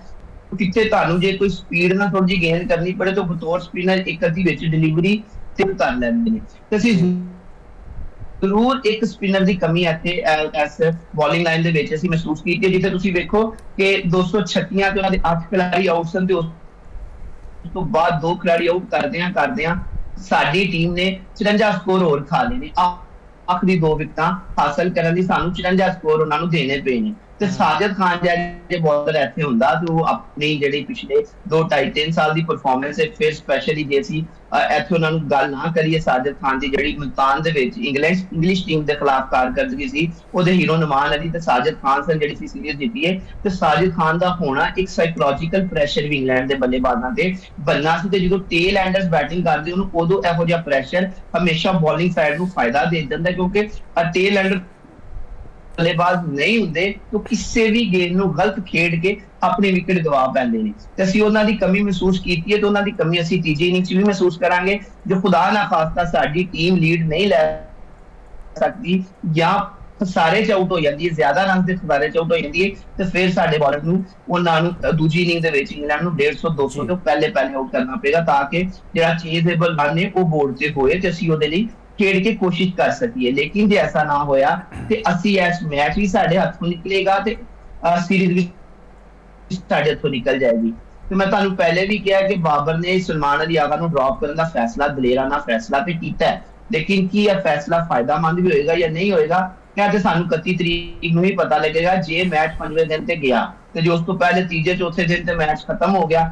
ਕਿਤੇ ਤੁਹਾਨੂੰ ਜੇ ਕੋਈ ਸਪੀਡ ਨਾਲ ਥੋੜੀ ਜਿਹੀ ਗੇਨ ਕਰਨੀ ਪੜੇ ਤਾਂ ਬਤੌਰ ਸਪਿਨਰ ਇੱਕ ਅੱਧੀ ਵਿੱਚ ਡਿਲੀਵਰੀ ਤੇ ਕਰ ਲੈਂਦੇ ਨੇ। ਤੇ ਅਸੀਂ ਜ਼ਰੂਰ ਇੱਕ ਸਪਿਨਰ ਦੀ ਕਮੀ ਇੱਥੇ ਇਸ ਬੋਲਿੰਗ ਲਾਈਨ ਦੇ ਵਿੱਚ ਅਸੀਂ ਮਹਿਸੂਸ ਕੀਤੀ ਹੈ, ਜਿੱਥੇ ਤੁਸੀਂ ਵੇਖੋ ਕਿ 236 ਤੇ ਉਹਨਾਂ ਦੇ 8 ਖਿਡਾਰੀ ਆਊਟ ਸਨ ਤੇ ਉਸ ਤੋਂ ਬਾਅਦ 2 ਖਿਡਾਰੀ ਆਊਟ ਕਰਦਿਆਂ ਸਾਡੀ ਟੀਮ ਨੇ 54 ਸਕੋਰ ਹੋਰ ਖਾ ਲਏ ਨੇ। ਆਖਰੀ 2 ਵਿਕਟਾਂ ਹਾਸਲ ਕਰਨ ਲਈ ਸਾਨੂੰ 54 ਸਕੋਰ ਉਹਨਾਂ ਨੂੰ ਦੇਣੇ ਪਏ ਨੇ। ਤੇ ਸਾਜਿਦ ਖਾਨ ਜੇ ਬੋਲਰ ਇੱਥੇ ਹੁੰਦਾ ਤੇ ਉਹ ਆਪਣੀ ਜਿਹੜੀ ਪਿਛਲੇ 2-2.5-3 ਸਾਲ ਦੀ ਪਰਫਾਰਮੈਂਸ ਹੈ, ਫਿਰ ਸਪੈਸ਼ਲੀ ਜੇ ਅਸੀਂ ਇੱਥੇ ਉਹਨਾਂ ਨੂੰ ਗੱਲ ਨਾ ਕਰੀਏ ਸਾਜਿਦ ਖਾਨ ਦੀ ਜਿਹੜੀ ਮੁਲਤਾਨ ਦੇ ਵਿੱਚ ਇੰਗਲਿਸ਼ ਟੀਮ ਦੇ ਖਿਲਾਫ ਕਾਰਕਰਦਗੀ ਸੀ, ਉਹਦੇ ਹੀਰੋ ਨੁਮਾਨ ਅਲੀ ਤੇ ਸਾਜਿਦ ਖਾਨ ਸਨ ਜਿਹੜੀ ਸੀ ਸੀਰੀਜ਼ ਜਿੱਤੀ ਹੈ। ਤੇ ਸਾਜਿਦ ਖਾਨ ਦਾ ਹੋਣਾ ਇੱਕ ਸਾਈਕੋਲੋਜੀਕਲ ਪ੍ਰੈਸ਼ਰ ਵੀ ਇੰਗਲੈਂਡ ਦੇ ਬੱਲੇਬਾਜ਼ਾਂ ਤੇ ਬੰਨਾ ਸੀ ਤੇ ਜਦੋਂ ਟੇਲ ਐਂਡਰਸ ਬੈਟਿੰਗ ਕਰਦੇ ਉਹਨੂੰ ਉਦੋਂ ਇਹੋ ਜਿਹਾ ਪ੍ਰੈਸ਼ਰ ਹਮੇਸ਼ਾ ਬੋਲਿੰਗ ਸਾਈਡ ਨੂੰ ਫਾਇਦਾ ਦੇ ਦਿੰਦਾ, ਕਿਉਂਕਿ ਟੇਲ ਐਂਡਰ ਬੱਲੇਬਾਜ਼ ਨਹੀਂ ਹੁੰਦੇ ਤਾਂ ਕਿਸੇ ਵੀ ਗੇਮ ਨੂੰ ਗਲਤ ਖੇਡ ਕੇ ਆਪਣੀ ਵਿਕਟ ਗਵਾ ਪੈਂਦੇ ਨੇ। ਤੇ ਅਸੀਂ ਉਹਨਾਂ ਦੀ ਕਮੀ ਮਹਿਸੂਸ ਕੀਤੀ ਹੈ ਤੇ ਉਹਨਾਂ ਦੀ ਕਮੀ ਅਸੀਂ ਤੀਜੀ ਇਨਿੰਗ 'ਚ ਵੀ ਮਹਿਸੂਸ ਕਰਾਂਗੇ। ਜੋ ਖੁਦਾ ਨਾ ਖਾਸਤਾ ਸਾਡੀ ਟੀਮ ਲੀਡ ਨਹੀਂ ਲੈ ਸਕਦੀ ਜਾਂ ਸਾਰੇ 'ਚ ਆਊਟ ਹੋ ਜਾਂਦੀ ਹੈ, ਜ਼ਿਆਦਾ ਰਨ ਦੇ ਖਿਲਾਰੇ 'ਚ ਆਊਟ ਹੋ ਜਾਂਦੀ ਹੈ, ਤੇ ਫਿਰ ਸਾਡੇ ਬੋਲਰ ਨੂੰ ਉਹਨਾਂ ਨੂੰ ਦੂਜੀ ਇਨਿੰਗ ਦੇ ਵਿੱਚ ਇੰਗਲੈਂਡ ਨੂੰ 150 200 ਤੋਂ ਪਹਿਲੇ ਆਊਟ ਕਰਨਾ ਪਏਗਾ ਤਾਂ ਕਿ ਜਿਹੜਾ ਚੇਜ਼ੇਬਲ ਰਨ ਨੇ ਉਹ ਬੋਰਡ ਤੇ ਹੋਏ ਤੇ ਅਸੀਂ ਉਹਦੇ ਲਈ ਖੇਡ ਕੇ ਕੋਸ਼ਿਸ਼ ਕਰ ਸਕੀਏ। ਲੇਕਿਨ ਜੇ ਐਸਾ ਨਾ ਹੋਇਆ ਤੇ ਅਸੀਂ ਇਸ ਮੈਚ ਵੀ ਸਾਡੇ ਹੱਥੋਂ ਨਿਕਲੇਗਾ ਤੇ ਸੀਰੀਜ਼ ਵੀ ਸਾਡੇ ਹੱਥੋਂ ਨਿਕਲ ਜਾਏਗੀ। ਤੇ ਮੈਂ ਤੁਹਾਨੂੰ ਪਹਿਲੇ ਵੀ ਕਿਹਾ ਕਿ ਬਾਬਰ ਨੇ ਸਲਮਾਨ ਅਲੀ ਆਗਾ ਨੂੰ ਡ੍ਰੌਪ ਕਰਨ ਦਾ ਫੈਸਲਾ ਦਲੇਰਾਨਾ ਫੈਸਲਾ ਤੇ ਕੀਤਾ ਹੈ, ਲੇਕਿਨ ਕੀ ਇਹ ਫੈਸਲਾ ਫਾਇਦਾਮੰਦ ਵੀ ਹੋਏਗਾ ਜਾਂ ਨਹੀਂ ਹੋਏਗਾ ਕਿਆ ਤੇ ਸਾਨੂੰ 31 ਤਰੀਕ ਨੂੰ ਹੀ ਪਤਾ ਲੱਗੇਗਾ। ਜੇ ਮੈਚ 5ਵੇਂ ਦਿਨ ਤੇ ਗਿਆ ਤੇ ਜੋ ਉਸ ਤੋਂ ਪਹਿਲੇ ਤੀਜੇ ਚੌਥੇ ਦਿਨ ਤੇ ਮੈਚ ਖਤਮ ਹੋ ਗਿਆ।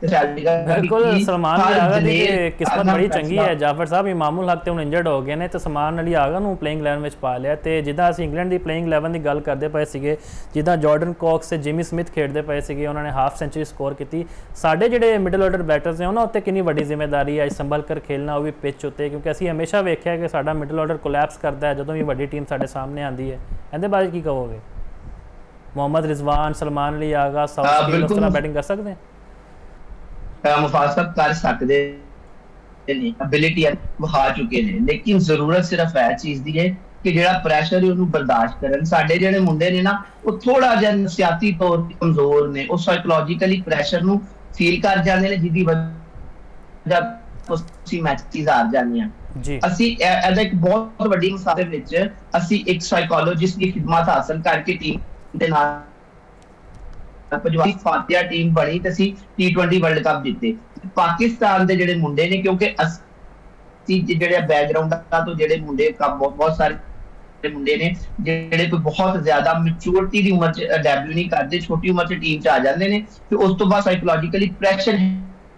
ਬਿਲਕੁਲ ਸਲਮਾਨ ਅਲੀ ਆਗਾ ਦੀ ਕਿਸਮਤ ਬੜੀ ਚੰਗੀ ਹੈ ਜਾਫਰ ਸਾਹਿਬ। ਇਮਾਮੁਲ ਹਕ ਤੇ ਹੁਣ ਇੰਜਰਡ ਹੋ ਗਏ ਨੇ ਤੇ ਸਲਮਾਨ ਅਲੀ ਆਗਾ ਨੂੰ ਪਲੇਇੰਗ 11 ਵਿੱਚ ਪਾ ਲਿਆ। ਤੇ ਜਿੱਦਾਂ ਅਸੀਂ ਇੰਗਲੈਂਡ ਦੀ ਪਲੇਇੰਗ 11 ਦੀ ਗੱਲ ਕਰਦੇ ਪਏ ਸੀਗੇ, ਜਿੱਦਾਂ ਜਾਰਡਨ ਕੌਕਸ ਤੇ ਜਿਮੀ ਸਮਿਥ ਖੇਡਦੇ ਪਏ ਸੀਗੇ, ਉਹਨਾਂ ਨੇ ਹਾਫ ਸੈਂਚੁਰੀ ਸਕੋਰ ਕੀਤੀ। ਸਾਡੇ ਜਿਹੜੇ ਮਿਡਲ ਆਰਡਰ ਬੈਟਰਸ ਨੇ ਉਹਨਾਂ ਉੱਤੇ ਕਿੰਨੀ ਵੱਡੀ ਜ਼ਿੰਮੇਵਾਰੀ ਹੈ ਸੰਭਲ ਕਰ ਖੇਲਣਾ, ਉਹ ਵੀ ਪਿੱਚ ਉੱਤੇ, ਕਿਉਂਕਿ ਅਸੀਂ ਹਮੇਸ਼ਾ ਵੇਖਿਆ ਕਿ ਸਾਡਾ ਮਿਡਲ ਆਰਡਰ ਕੋਲੈਪਸ ਕਰਦਾ ਹੈ ਜਦੋਂ ਵੀ ਵੱਡੀ ਟੀਮ ਸਾਡੇ ਸਾਹਮਣੇ ਆਉਂਦੀ ਹੈ। ਇਹਦੇ ਬਾਰੇ ਕੀ ਕਹੋਗੇ? ਮੁਹੰਮਦ ਰਿਜ਼ਵਾਨ, ਸਲਮਾਨ ਅਲੀ ਆਗਾ, ਸਾਊਥ ਉਸ ਤਰ੍ਹਾਂ ਬੈਟਿੰਗ ਕਰ ਸਕਦੇ हैं? ਮੁਫਾਸਤ ਕਰ ਸਕਦੇ ਨੇ, ਐਬਿਲਿਟੀ ਵਿਖਾ ਚੁੱਕੇ ਨੇ, ਲੇਕਿਨ ਜ਼ਰੂਰਤ ਸਿਰਫ ਇਹ ਚੀਜ਼ ਦੀ ਹੈ ਕਿ ਜਿਹੜਾ ਪ੍ਰੈਸ਼ਰ ਹੈ ਉਹਨੂੰ ਬਰਦਾਸ਼ਤ ਕਰਨ। ਸਾਡੇ ਜਿਹੜੇ ਮੁੰਡੇ ਨੇ ਨਾ ਉਹ ਥੋੜਾ ਜਿਹਾ ਨਫਸਿਆਤੀ ਤੌਰ ਤੇ ਕਮਜ਼ੋਰ ਨੇ, ਉਹ ਸਾਈਕੋਲੋਜੀਕਲੀ ਪ੍ਰੈਸ਼ਰ ਨੂੰ ਫੀਲ ਕਰ ਜਾਂਦੇ ਨੇ, ਜਿਹਦੀ ਵਜ੍ਹਾ ਅਸੀਂ ਮੈਚਿਸ ਹਾਰ ਜਾਂਦੇ ਹਾਂ। ਅਸੀਂ ਇਹਦਾ ਇੱਕ ਬਹੁਤ ਵੱਡੀ ਮਿਸਾਲ ਦੇ ਵਿੱਚ ਅਸੀਂ ਇੱਕ ਸਾਈਕੋਲੋਜਿਸਟ ਦੀ ਖਿਦਮਤ ਹਾਸਲ ਕਰਕੇ ਟੀਮ ਦੇ ਨਾਲ ਫਾਤਿਹਾ ਟੀਮ ਬਣੀ ਤੇ ਅਸੀਂ T20 ਵਰਲਡ ਕੱਪ ਜਿੱਤੇ। ਪਾਕਿਸਤਾਨ ਦੇ ਜਿਹੜੇ ਮੁੰਡੇ ਨੇ, ਕਿਉਂਕਿ ਅਸੀਂ ਜਿਹੜੇ ਬੈਕਗ੍ਰਾਉਂਡ ਤੋਂ ਜਿਹੜੇ ਮੁੰਡੇ ਬਹੁਤ ਸਾਰੇ ਮੁੰਡੇ ਨੇ ਜਿਹੜੇ ਕੋਈ ਬਹੁਤ ਜ਼ਿਆਦਾ ਮੈਚੁਰਿਟੀ ਦੀ ਉਮਰ 'ਚ ਡੈਬਿਊ ਨਹੀਂ ਕਰਦੇ, ਛੋਟੀ ਉਮਰ 'ਚ ਟੀਮ 'ਚ ਆ ਜਾਂਦੇ ਨੇ ਤੇ ਉਸ ਤੋਂ ਬਾਅਦ ਸਾਈਕੋਲੋਜੀਕਲੀ ਪ੍ਰੈਸ਼ਰ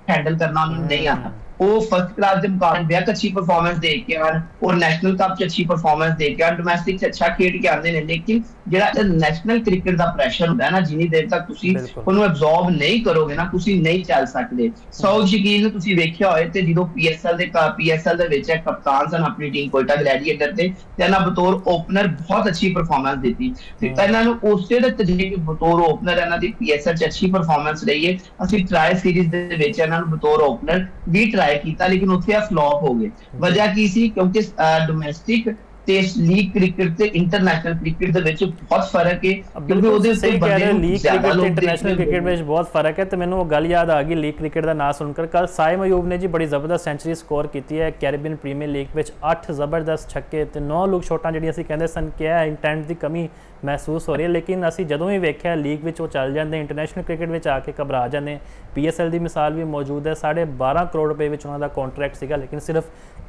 ਹੈਂਡਲ ਕਰਨਾ ਉਹਨਾਂ ਨੂੰ ਨਹੀਂ ਆਉਂਦਾ। ਉਹ ਫਸਟ ਕਲਾਸ ਦੇ ਮੁਕਾਬਲੇ ਬਹੁਤ ਅੱਛੀ ਪਰਫਾਰਮੈਂਸ ਦੇ ਕੇ ਆਣ, ਉਹ ਨੈਸ਼ਨਲ ਕੱਪ 'ਚ ਅੱਛੀ ਪਰਫਾਰਮੈਂਸ ਦੇ ਕੇ ਆਣ, ਡੋਮੈਸਟਿਕ 'ਚ ਅੱਛਾ ਖੇਡ ਕੇ ਆਉਂਦੇ ਨੇ। ਲੇਕਿਨ ਜਿਹੜਾ ਨੈਸ਼ਨਲ ਕ੍ਰਿਕਟ ਦਾ ਪ੍ਰੈਸ਼ਰ ਹੁੰਦਾ ਨਾ, ਜਿੰਨੀ ਦੇਰ ਤੱਕ ਤੁਸੀਂ ਉਹਨੂੰ ਐਬਜ਼ੌਰਬ ਨਹੀਂ ਕਰੋਗੇ ਨਾ, ਤੁਸੀਂ ਨਹੀਂ ਚੱਲ ਸਕਦੇ। ਸਾਊਦ ਸ਼ਕੀਲ ਨੂੰ ਤੁਸੀਂ ਵੇਖਿਆ ਹੋਏ ਤੇ ਜਦੋਂ PSL ਦੇ ਵਿੱਚ ਕਪਤਾਨ ਸਨ ਆਪਣੀ ਟੀਮ ਕੋਇਟਾ ਗਲੈਡੀਏਟਰ ਤੇ ਇਹਨਾਂ ਬਤੌਰ ਓਪਨਰ ਬਹੁਤ ਅੱਛੀ ਪਰਫਾਰਮੈਂਸ ਦਿੱਤੀ ਤੇ ਇਹਨਾਂ ਨੂੰ ਉਸੇ ਦੇ ਤਰੀਕੇ ਬਤੌਰ ਓਪਨਰ ਇਹਨਾਂ ਦੀ PSL 'ਚ ਅੱਛੀ ਪਰਫਾਰਮੈਂਸ ਰਹੀ ਹੈ। ਅਸੀਂ ਟਰਾਈ ਸੀਰੀਜ਼ ਦੇ ਵਿੱਚ ਇਹਨਾਂ ਨੂੰ ਬਤੌਰ ਓਪਨਰ ਵੀ ਟਰਾਈ ਕੀਤਾ, ਲੇਕਿਨ ਉੱਥੇ ਆ ਫਲॉप ਹੋ ਗਏ। ਵਜ੍ਹਾ ਕੀ ਸੀ? ਕਿਉਂਕਿ ਡੋਮੈਸਟਿਕ ਤੇ ਲੀਗ ਕ੍ਰਿਕਟ ਤੇ ਇੰਟਰਨੈਸ਼ਨਲ ਕ੍ਰਿਕਟ ਦੇ ਵਿੱਚ ਬਹੁਤ ਫਰਕ ਹੈ, ਕਿਉਂਕਿ ਉਹਦੇ ਉੱਤੇ ਬੰਦੇ ਨੂੰ ਲੀਗ ਕ੍ਰਿਕਟ ਤੇ ਇੰਟਰਨੈਸ਼ਨਲ ਕ੍ਰਿਕਟ ਵਿੱਚ ਬਹੁਤ ਫਰਕ ਹੈ। ਤੇ ਮੈਨੂੰ ਉਹ ਗੱਲ ਯਾਦ ਆ ਗਈ ਲੀਗ ਕ੍ਰਿਕਟ ਦਾ ਨਾਮ ਸੁਣकर। ਕੱਲ ਸਾਇਮ ਅਯੂਬ ਨੇ ਜੀ ਬੜੀ ਜ਼ਬਰਦਸਤ ਸੈਂਚੁਰੀ ਸਕੋਰ ਕੀਤੀ ਹੈ ਕੈਰੀਬੀਅਨ ਪ੍ਰੀਮੀਅਰ ਲੀਗ ਵਿੱਚ, 8 ਜ਼ਬਰਦਸਤ ਛੱਕੇ ਤੇ 9 ਲੁੱਕ ਸ਼ਾਟਾਂ ਜਿਹੜੀਆਂ ਅਸੀਂ ਕਹਿੰਦੇ ਸਨ ਕਿ ਇਹ ਇੰਟੈਂਟ ਦੀ ਕਮੀ ਮਹਿਸੂਸ ਹੋ ਰਹੀ ਹੈ, ਲੇਕਿਨ ਅਸੀਂ ਜਦੋਂ ਵੀ ਵੇਖਿਆ ਲੀਗ ਵਿੱਚ ਉਹ ਚੱਲ ਜਾਂਦੇ, ਇੰਟਰਨੈਸ਼ਨਲ ਕ੍ਰਿਕਟ ਵਿੱਚ ਆ ਕੇ ਘਬਰਾ ਜਾਂਦੇ। PSL ਦੀ ਮਿਸਾਲ ਵੀ ਮੌਜੂਦ ਹੈ, 12.5 ਕਰੋੜ ਰੁਪਏ ਵਿੱਚ ਉਹਨਾਂ ਦਾ ਕੰਟਰੈਕਟ ਸੀਗਾ, ਲੇਕਿਨ ਸਿਰਫ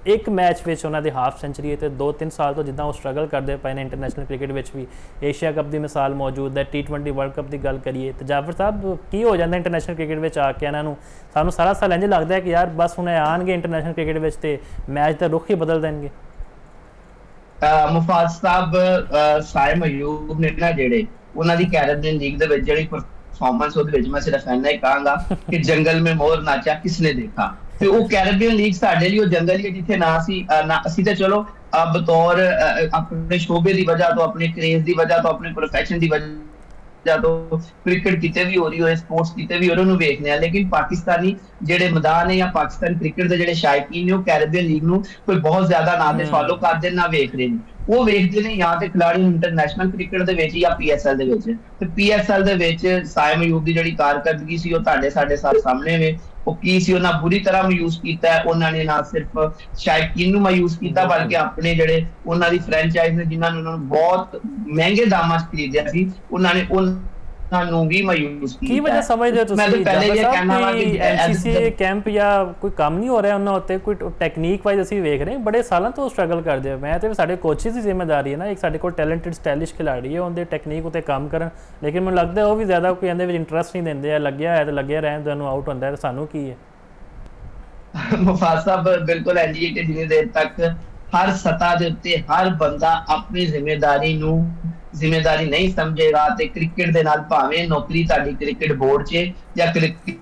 ਇੱਕ ਮੈਚ ਵਿੱਚ ਉਹਨਾਂ ਦੀ ਹਾਫ ਸੈਂਚੁਰੀ ਹੈ। ਤੇ 2-3 ਸਾਲ ਤੋਂ ਜਿੱਦਾਂ ਉਹ ਸਟਰਗਲ ਕਰਦੇ ਪਏ ਨੇ ਇੰਟਰਨੈਸ਼ਨਲ ਕ੍ਰਿਕਟ ਵਿੱਚ ਵੀ। ਏਸ਼ੀਆ ਕੱਪ ਦੀ ਮਿਸਾਲ ਮੌਜੂਦ ਹੈ, T20 ਵਰਲਡ ਕੱਪ ਦੀ ਗੱਲ ਕਰੀਏ ਤੇ ਜਾਫਰ ਸਾਹਿਬ ਕੀ ਹੋ ਜਾਂਦਾ ਇੰਟਰਨੈਸ਼ਨਲ ਕ੍ਰਿਕਟ ਵਿੱਚ ਆ ਕੇ ਇਹਨਾਂ ਨੂੰ? ਸਾਨੂੰ ਸਾਰਾ ਸਾਲ ਇੰਝ ਲੱਗਦਾ ਹੈ ਕਿ ਯਾਰ ਬਸ ਹੁਣ ਆਉਣਗੇ ਇੰਟਰਨੈਸ਼ਨਲ ਕ੍ਰਿਕਟ ਵਿੱਚ ਤੇ ਮੈਚ ਦਾ ਰੁਖ ਹੀ ਬਦਲ ਦੇਣਗੇ। ਮੁਫਾਜ਼ ਸਾਹਿਬ ਸਾਇਮ ਅਯੂਬ ਨੇ ਨਾ ਜਿਹੜੇ ਉਹਨਾਂ ਦੀ ਕੈਰੀਬੀਅਨ ਲੀਗ ਦੇ ਵਿੱਚ ਜਿਹੜੀ ਪਰਫਾਰਮੈਂਸ ਉਹਦੇ ਵਿੱਚ ਮੈਂ ਸਿਰਫ ਇੰਨਾ ਹੀ ਕਹਾਂਗਾ ਕਿ ਜੰਗਲ ਮੇਂ ਮੋਰ ਨਾਚਾ ਕਿਸਨੇ ਦੇਖਾ। ਤੇ ਉਹ ਕੈਰੀਬੀਅਨ ਲੀਗ ਸਾਡੇ ਲਈ ਉਹ ਜੰਗਲ ਹੀ ਜਿੱਥੇ ਨਾ ਅਸੀਂ ਤਾਂ ਚਲੋ ਬਤੌਰ ਆਪਣੇ ਸ਼ੋਬੇ ਦੀ ਵਜ੍ਹਾ ਤੋਂ, ਆਪਣੇ ਕਰੇਜ਼ ਦੀ ਵਜ੍ਹਾ ਤੋਂ, ਆਪਣੇ ਪ੍ਰੋਫੈਸ਼ਨ ਦੀ ਵਜ੍ਹਾ ਤੋਂ ਕ੍ਰਿਕਟ ਕਿਤੇ ਵੀ ਹੋ ਰਹੀ ਹੋਏ, ਸਪੋਰਟਸ ਕਿਤੇ ਵੀ ਉਹਨਾਂ ਨੂੰ ਵੇਖਦੇ ਆ, ਲੇਕਿਨ ਪਾਕਿਸਤਾਨੀ ਜਿਹੜੇ ਮੈਦਾਨ ਨੇ ਜਾਂ ਪਾਕਿਸਤਾਨ ਕ੍ਰਿਕਟ ਦੇ ਜਿਹੜੇ ਸ਼ਾਇਕੀਨ ਨੇ ਉਹ ਕੈਰੀਬੀਅਨ ਲੀਗ ਨੂੰ ਕੋਈ ਬਹੁਤ ਜ਼ਿਆਦਾ ਨਾ ਤੇ ਫਾਲੋ ਕਰਦੇ ਨਾ ਵੇਖਦੇ ਨੇ। ਉਹ ਵੇਖਦੇ ਨੇ ਜਾਂ ਤੇ ਖਿਡਾਰੀ ਇੰਟਰਨੈਸ਼ਨਲ ਕ੍ਰਿਕਟ ਦੇ ਵਿੱਚ ਜਾਂ PSL ਦੇ ਵਿੱਚ। ਤੇ PSL ਦੇ ਵਿੱਚ ਸਾਇਮ ਅਯੂਬ ਦੀ ਜਿਹੜੀ ਕਾਰਕਰਦਗੀ ਸੀ ਉਹ ਸਾਡੇ ਸਾਹਮਣੇ ਵੇ। ਉਹ ਕੀ ਸੀ, ਉਹਨਾਂ ਬੁਰੀ ਤਰ੍ਹਾਂ ਮਾਯੂਸ ਕੀਤਾ ਹੈ। ਉਹਨਾਂ ਨੇ ਨਾ ਸਿਰਫ ਸ਼ਾਇਕੀਨ ਨੂੰ ਮਾਯੂਸ ਕੀਤਾ ਬਲਕਿ ਆਪਣੇ ਜਿਹੜੇ ਉਹਨਾਂ ਦੀ ਫਰੈਂਚਾਈਜ਼ ਨੇ ਜਿਨ੍ਹਾਂ ਨੇ ਉਹਨਾਂ ਨੂੰ ਬਹੁਤ ਮਹਿੰਗੇ ਦਾਮਾਂ 'ਚ ਖਰੀਦਿਆ ਸੀ ਉਹਨਾਂ ਨੇ ਨੂੰ ਵੀ ਮਾਯੂਸ ਕੀਤਾ। ਕੀ ਵਜ੍ਹਾ ਸਮਝਦੇ ਹੋ ਤੁਸੀਂ? ਮੈਂ ਤਾਂ ਪਹਿਲੇ ਇਹ ਕਹਿਣਾ ਵਾ ਕਿ NCC ਕੈਂਪ ਜਾਂ ਕੋਈ ਕੰਮ ਨਹੀਂ ਹੋ ਰਿਹਾ ਉਹਨਾਂ ਉੱਤੇ, ਕੋਈ ਟੈਕਨੀਕ ਵਾਈਜ਼ ਅਸੀਂ ਵੇਖ ਰਹੇ ਬੜੇ ਸਾਲਾਂ ਤੋਂ ਸਟਰਗਲ ਕਰਦੇ ਹੋ। ਮੈਂ ਤੇ ਸਾਡੇ ਕੋਚਿਸ ਦੀ ਜ਼ਿੰਮੇਵਾਰੀ ਹੈ ਨਾ, ਇੱਕ ਸਾਡੇ ਕੋਲ ਟੈਲੈਂਟਡ ਸਟਾਈਲਿਸ਼ ਖਿਡਾਰੀ ਹੈ, ਉਹਦੇ ਟੈਕਨੀਕ ਉੱਤੇ ਕੰਮ ਕਰਨ, ਲੇਕਿਨ ਮੈਨੂੰ ਲੱਗਦਾ ਉਹ ਵੀ ਜ਼ਿਆਦਾ ਕੋਈ ਇਹਦੇ ਵਿੱਚ ਇੰਟਰਸਟ ਨਹੀਂ ਦਿੰਦੇ ਆ। ਲੱਗਿਆ ਹੈ ਤਾਂ ਲੱਗਿਆ ਰਹਿਣ ਤੁਹਾਨੂੰ ਆਊਟ ਹੁੰਦਾ ਹੈ, ਸਾਨੂੰ ਕੀ ਹੈ? ਮੁਫਾਜ਼ ਸਾਹਿਬ ਬਿਲਕੁਲ ਇੰਜੀ ਕਿ ਜਿੰਨੀ ਦੇਰ ਤੱਕ ਹਰ ਸਤਹ ਦੇ ਉੱਤੇ ਹਰ ਬੰਦਾ ਆਪਣੀ ਜ਼ਿੰਮੇਦਾਰੀ ਨਹੀਂ ਸਮਝੇਗਾ ਤੇ ਕ੍ਰਿਕਟ ਦੇ ਨਾਲ ਭਾਵੇਂ ਨੌਕਰੀ ਤੁਹਾਡੀ ਕ੍ਰਿਕਟ ਬੋਰਡ 'ਚ ਜਾਂ ਕ੍ਰਿਕਟ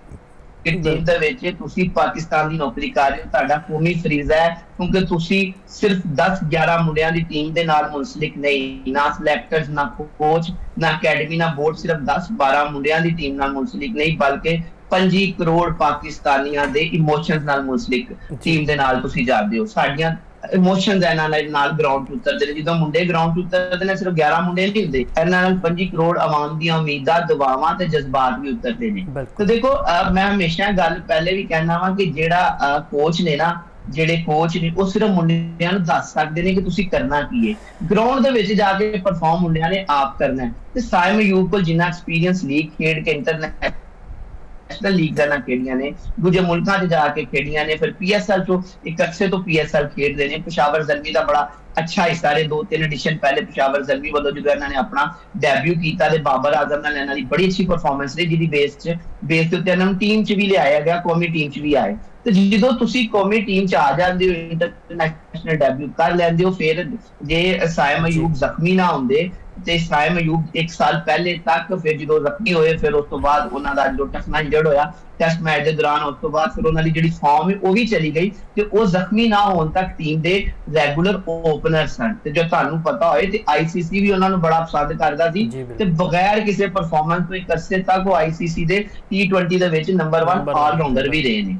ਟੀਮ ਦੇ ਵਿੱਚ ਤੁਸੀਂ ਪਾਕਿਸਤਾਨ ਦੀ ਨੌਕਰੀ ਕਰ ਰਹੇ ਹੋ, ਤੁਹਾਡਾ ਕੌਮੀ ਫਰੀਜ਼ਾ ਹੈ, ਕਿਉਂਕਿ ਤੁਸੀਂ ਸਿਰਫ 10-11 ਮੁੰਡਿਆਂ ਦੀ ਟੀਮ ਦੇ ਨਾਲ ਮੁਨਸਲਿਕ ਨਹੀਂ, ਨਾ ਸਿਲੈਕਟਰਸ, ਨਾ ਕੋਚ, ਨਾ ਅਕੈਡਮੀ, ਨਾ ਬੋਰਡ, ਸਿਰਫ 10-12 ਮੁੰਡਿਆਂ ਦੀ ਟੀਮ ਨਾਲ ਮੁਨਸਲਿਕ ਨਹੀਂ ਬਲਕਿ 25 ਕਰੋੜ ਪਾਕਿਸਤਾਨੀਆਂ ਦੇ ਇਮੋਸ਼ਨਸ ਨਾਲ ਮੁਨਸਲਿਕ ਟੀਮ ਦੇ ਨਾਲ ਤੁਸੀਂ ਜਾਂਦੇ ਹੋ। ਸਾਡੀਆਂ ਇਮੋਸ਼ਨਸ ਇਹਨਾਂ ਨਾਲ ਗਰਾਊਂਡ 'ਤੇ ਉਤਰਦੇ ਨੇ। ਜਦੋਂ ਮੁੰਡੇ ਗਰਾਊਂਡ 'ਤੇ ਉਤਰਦੇ ਨੇ ਸਿਰਫ 11 ਮੁੰਡੇ ਨਹੀਂ ਹੁੰਦੇ, ਇਹਨਾਂ ਨਾਲ 25 ਕਰੋੜ ਆਵਾਮ ਦੀਆਂ ਉਮੀਦਾਂ, ਦੁਆਵਾਂ ਤੇ ਜਜ਼ਬਾਤ ਵੀ ਉਤਰਦੇ ਨੇ। ਤੇ ਦੇਖੋ ਮੈਂ ਹਮੇਸ਼ਾ ਗੱਲ ਪਹਿਲੇ ਵੀ ਕਹਿਣਾ ਵਾ ਕਿ ਜਿਹੜਾ ਕੋਚ ਨੇ ਨਾ, ਜਿਹੜੇ ਕੋਚ ਨੇ ਉਹ ਸਿਰਫ ਮੁੰਡਿਆਂ ਨੂੰ ਦੱਸ ਸਕਦੇ ਨੇ ਕਿ ਤੁਸੀਂ ਕਰਨਾ ਕੀ ਹੈ, ਗਰਾਊਂਡ ਦੇ ਵਿੱਚ ਜਾ ਕੇ ਪਰਫਾਰਮ ਮੁੰਡਿਆਂ ਨੇ ਆਪ ਕਰਨਾ ਹੈ। ਤੇ ਸਾਇਮ ਅਯੂਬ ਕੋਲ ਜਿੰਨਾ ਐਕਸਪੀਰੀਅੰਸ ਲੀਗ ਖੇਡ ਕੇ ਨੈਸ਼ਨਲ ਲੀਗ ਨਾਲ ਖੇਡੀਆਂ ਨੇ, ਦੂਜੇ ਮੁਲਕਾਂ 'ਚ ਜਾ ਕੇ ਖੇਡੀਆਂ ਨੇ, ਫਿਰ PSL ਤੋਂ ਇੱਕ ਅਰਸੇ ਤੋਂ PSL ਖੇਡਦੇ ਨੇ। ਪਿਸ਼ਾਵਰ ਜ਼ਲਮੀ ਦਾ ਬੜਾ ਅੱਛਾ ਹਿੱਸਾ ਰਹੇ, 2-3 ਐਡੀਸ਼ਨ ਪਹਿਲੇ ਪਿਸ਼ਾਵਰ ਜ਼ਲਮੀ ਵੱਲੋਂ ਜਦੋਂ ਇਹਨਾਂ ਨੇ ਆਪਣਾ ਡੈਬਿਊ ਕੀਤਾ ਤੇ ਬਾਬਰ ਆਜ਼ਮ ਨਾਲ ਇਹਨਾਂ ਦੀ ਬੜੀ ਅੱਛੀ ਪਰਫਾਰਮੈਂਸ ਰਹੀ, ਜਿਹਦੀ ਬੇਸ ਦੇ ਉੱਤੇ ਇਹਨਾਂ ਨੂੰ ਟੀਮ 'ਚ ਵੀ ਲਿਆਇਆ ਗਿਆ, ਕੌਮੀ ਟੀਮ 'ਚ ਵੀ ਆਏ। ਤੇ ਜਦੋਂ ਤੁਸੀਂ ਕੌਮੀ ਟੀਮ 'ਚ ਆ ਜਾਂਦੇ ਹੋ, ਇੰਟਰਨੈਸ਼ਨਲ ਡੈਬਿਊ ਕਰ ਲੈਂਦੇ ਹੋ, ਫਿਰ ਜੇ ਸਾਇਮ ਅਯੂਬ ਜ਼ਖਮੀ ਨਾ ਹੁੰਦੇ ਤੇ ਸਾਇਮ ਅਯੂਬ 1 ਸਾਲ ਪਹਿਲੇ ਤੱਕ, ਫਿਰ ਜਦੋਂ ਜ਼ਖਮੀ ਹੋਏ, ਫਿਰ ਉਸ ਤੋਂ ਬਾਅਦ ਉਹਨਾਂ ਦਾ ਜੋ ਟਫਨਾ ਇੰਜਰਡ ਹੋਇਆ ਟੈਸਟ ਮੈਚ ਦੇ ਦੌਰਾਨ, ਉਸ ਤੋਂ ਬਾਅਦ ਫਿਰ ਉਹਨਾਂ ਦੀ ਜਿਹੜੀ ਫਾਰਮ ਹੈ ਉਹ ਵੀ ਚਲੀ ਗਈ ਤੇ ਉਹ ਜ਼ਖਮੀ ਨਾ ਹੋਣ ਤੱਕ ਟੀਮ ਦੇ ਰੈਗੂਲਰ ਓਪਨਰ ਸਨ। ਤੇ ਜੋ ਤੁਹਾਨੂੰ ਪਤਾ ਹੋਏ ਤੇ ICC ਵੀ ਉਹਨਾਂ ਨੂੰ ਬੜਾ ਪਸੰਦ ਕਰਦਾ ਸੀ ਤੇ ਬਗੈਰ ਕਿਸੇ ਪਰਫਾਰਮੈਂਸ ਤੋਂ ਇੱਕ ਅਰਸੇ ਤੱਕ ਉਹ ICC ਦੇ T20 ਦੇ ਵਿੱਚ ਨੰਬਰ 1 ਆਲਰਾਊਂਡਰ ਵੀ ਰਹੇ ਨੇ।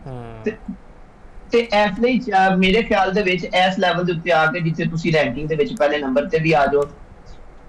ਤੇ ਇਸ ਲਈ ਮੇਰੇ ਖਿਆਲ ਦੇ ਵਿੱਚ ਇਸ ਲੈਵਲ ਦੇ ਉੱਤੇ ਆ ਕੇ ਜਿੱਥੇ ਤੁਸੀਂ ਰੈਂਕਿੰਗ ਦੇ ਵਿੱਚ ਪਹਿਲੇ ਨੰਬਰ ਤੇ ਵੀ ਆ ਜਾਓ,